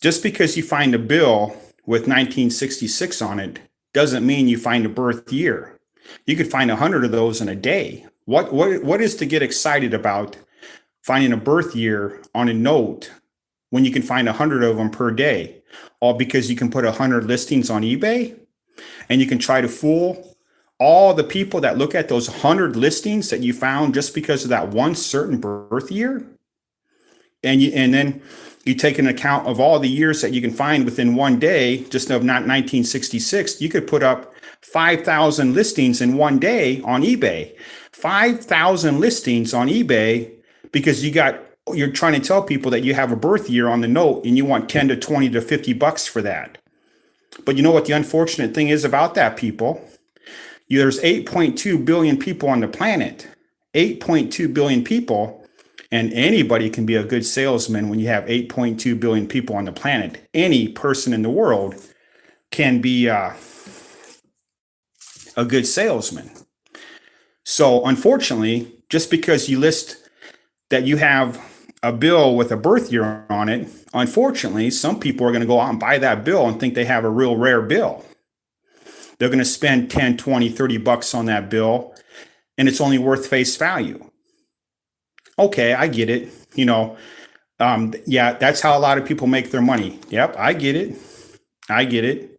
Just because you find a bill with 1966 on it doesn't mean you find a birth year. You could find 100 of those in a day. What is to get excited about finding a birth year on a note when you can find 100 of them per day? All because you can put 100 listings on eBay and you can try to fool all the people that look at those 100 listings that you found just because of that one certain birth year. And then you take an account of all the years that you can find within one day, just of not 1966, you could put up 5,000 listings in one day on eBay. 5,000 listings on eBay because you're trying to tell people that you have a birth year on the note and you want 10 to 20 to $50 for that. But you know what the unfortunate thing is about that, people? There's 8.2 billion people on the planet. 8.2 billion people, and anybody can be a good salesman when you have 8.2 billion people on the planet. Any person in the world can be a good salesman. So unfortunately, just because you list that you have a bill with a birth year on it, unfortunately, some people are going to go out and buy that bill and think they have a real rare bill. They're going to spend 10, 20, 30 bucks on that bill, and it's only worth face value. Okay, I get it. Yeah, that's how a lot of people make their money. Yep, I get it. I get it.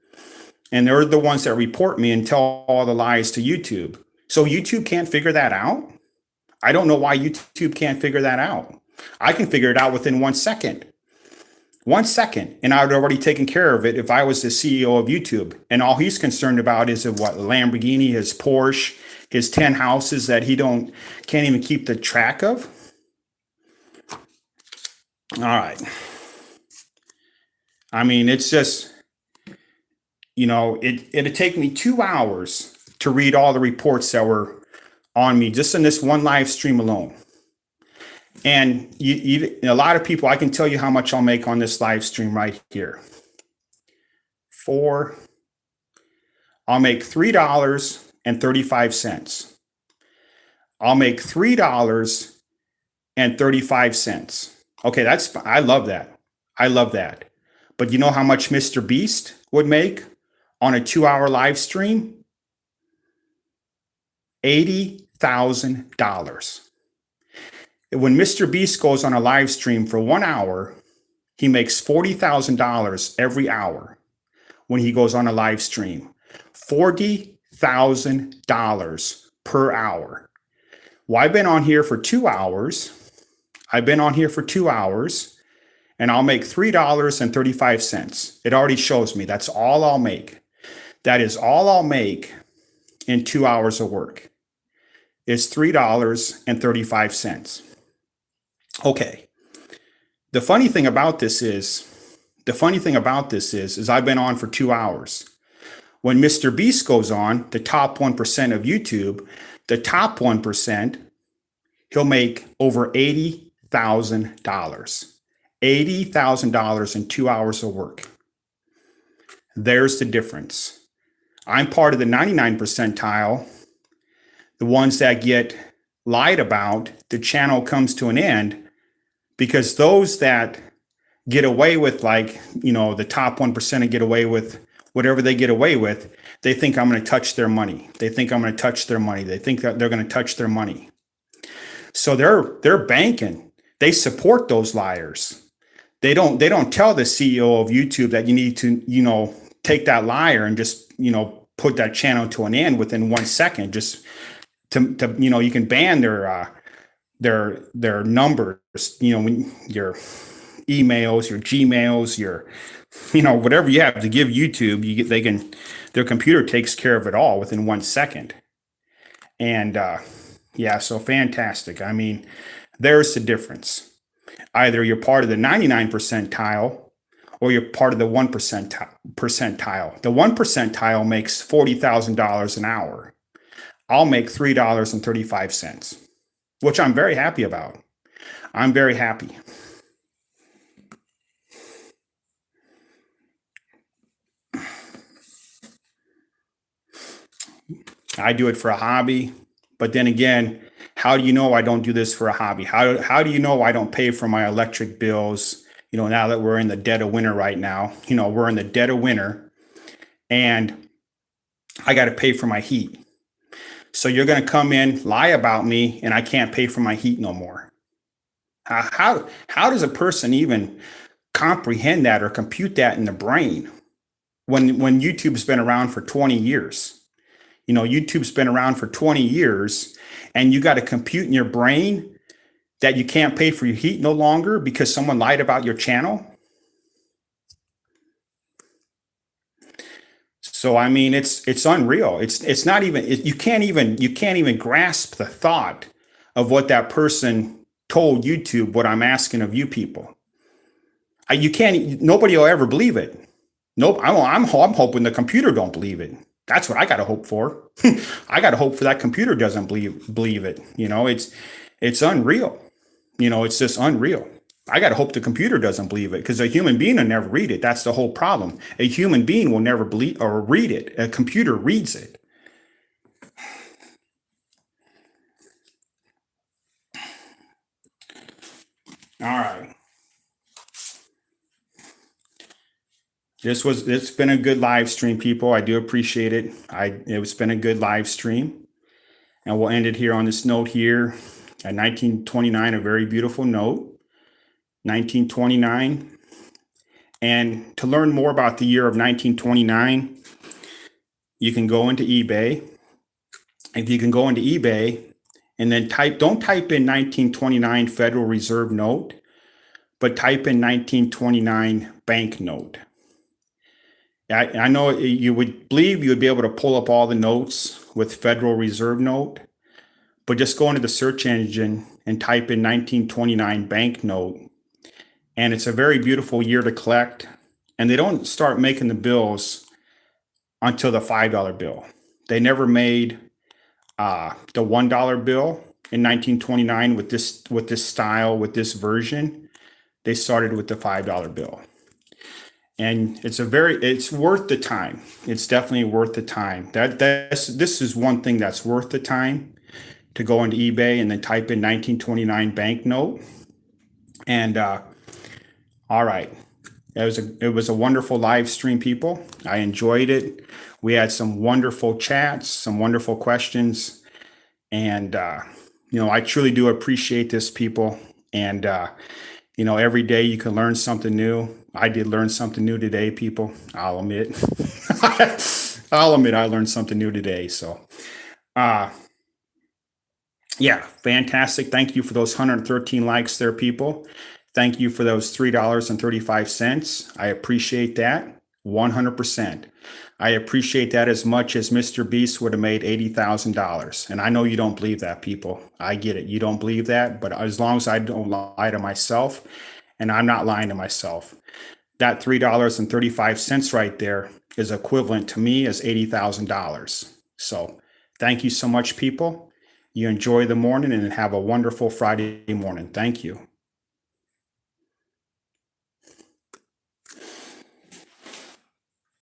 And they're the ones that report me and tell all the lies to YouTube. So YouTube can't figure that out. I don't know why YouTube can't figure that out. I can figure it out within 1 second. 1 second, and I would already taken care of it if I was the CEO of YouTube. And all he's concerned about is what Lamborghini, his Porsche, his 10 houses that he can't even keep the track of. All right. I mean, it's just, it'd take me 2 hours to read all the reports that were on me just in this one live stream alone. And a lot of people, I can tell you how much I'll make on this live stream right here. I'll make $3.35. I'll make $3.35. Okay, I love that. I love that. But you know how much Mr. Beast would make on a 2-hour live stream? $80,000. When Mr. Beast goes on a live stream for 1 hour, he makes $40,000 every hour when he goes on a live stream. $40,000 per hour. Well, I've been on here for 2 hours. And I'll make $3.35. It already shows me that's all I'll make. That is all I'll make in 2 hours of work. Is $3.35. Okay. The funny thing about this is I've been on for 2 hours. When Mr. Beast goes on, the top 1% of YouTube, the top 1%, he'll make over $80,000. $80,000 in 2 hours of work. There's the difference. I'm part of the 99 percentile, the ones that get lied about. The channel comes to an end because those that get away with, the top 1% and get away with whatever they get away with, they think I'm going to touch their money. They think I'm going to touch their money. They think that they're going to touch their money. So they're banking. They support those liars. They don't tell the CEO of YouTube that you need to, take that liar and just, put that channel to an end within 1 second. Just to you can ban their numbers, when your emails, your Gmails, your, whatever you have to give YouTube, their computer takes care of it all within 1 second. And yeah, so fantastic. I mean, there's the difference. Either you're part of the 99 percentile or you're part of the 1 percentile. The 1 percentile makes $40,000 an hour. I'll make $3.35, which I'm very happy about. I'm very happy. I do it for a hobby, but then again, how do you know I don't do this for a hobby? How do you know I don't pay for my electric bills? Now that we're in the dead of winter right now, we're in the dead of winter and I got to pay for my heat. So you're going to come in, lie about me, and I can't pay for my heat no more. How does a person even comprehend that or compute that in the brain when YouTube's been around for 20 years? YouTube's been around for 20 years and you got to compute in your brain that you can't pay for your heat no longer because someone lied about your channel. So I mean, it's unreal. It's not even, you can't even grasp the thought of what that person told YouTube, what I'm asking of you people. Nobody will ever believe it. Nope. I'm hoping the computer don't believe it. That's what I got to hope for. I got to hope for that computer doesn't believe it. It's unreal. It's just unreal. I got to hope the computer doesn't believe it because a human being will never read it. That's the whole problem. A human being will never believe or read it. A computer reads it. All right. It's been a good live stream, people. I do appreciate it. It's been a good live stream. And we'll end it here on this note here. At 1929, a very beautiful note. 1929. And to learn more about the year of 1929, you can go into eBay. If you can go into eBay and then don't type in 1929 Federal Reserve note, but type in 1929 banknote. I know you would believe you would be able to pull up all the notes with Federal Reserve note, but just go into the search engine and type in 1929 banknote. And it's a very beautiful year to collect. And they don't start making the bills until the $5 bill. They never made the $1 bill in 1929 with this style, with this version. They started with the $5 bill. And it's worth the time. It's definitely worth the time. This is one thing that's worth the time, to go into eBay and then type in 1929 banknote. And all right, it was a wonderful live stream, people. I enjoyed it. We had some wonderful chats, some wonderful questions, and I truly do appreciate this, people. And every day you can learn something new. I did learn something new today, people. I'll admit. I'll admit I learned something new today. So, yeah, fantastic. Thank you for those 113 likes there, people. Thank you for those $3.35. I appreciate that 100%. I appreciate that as much as Mr. Beast would have made $80,000. And I know you don't believe that, people. I get it. You don't believe that. But as long as I don't lie to myself, and I'm not lying to myself, that $3.35 right there is equivalent to me as $80,000. So thank you so much, people. You enjoy the morning and have a wonderful Friday morning. Thank you.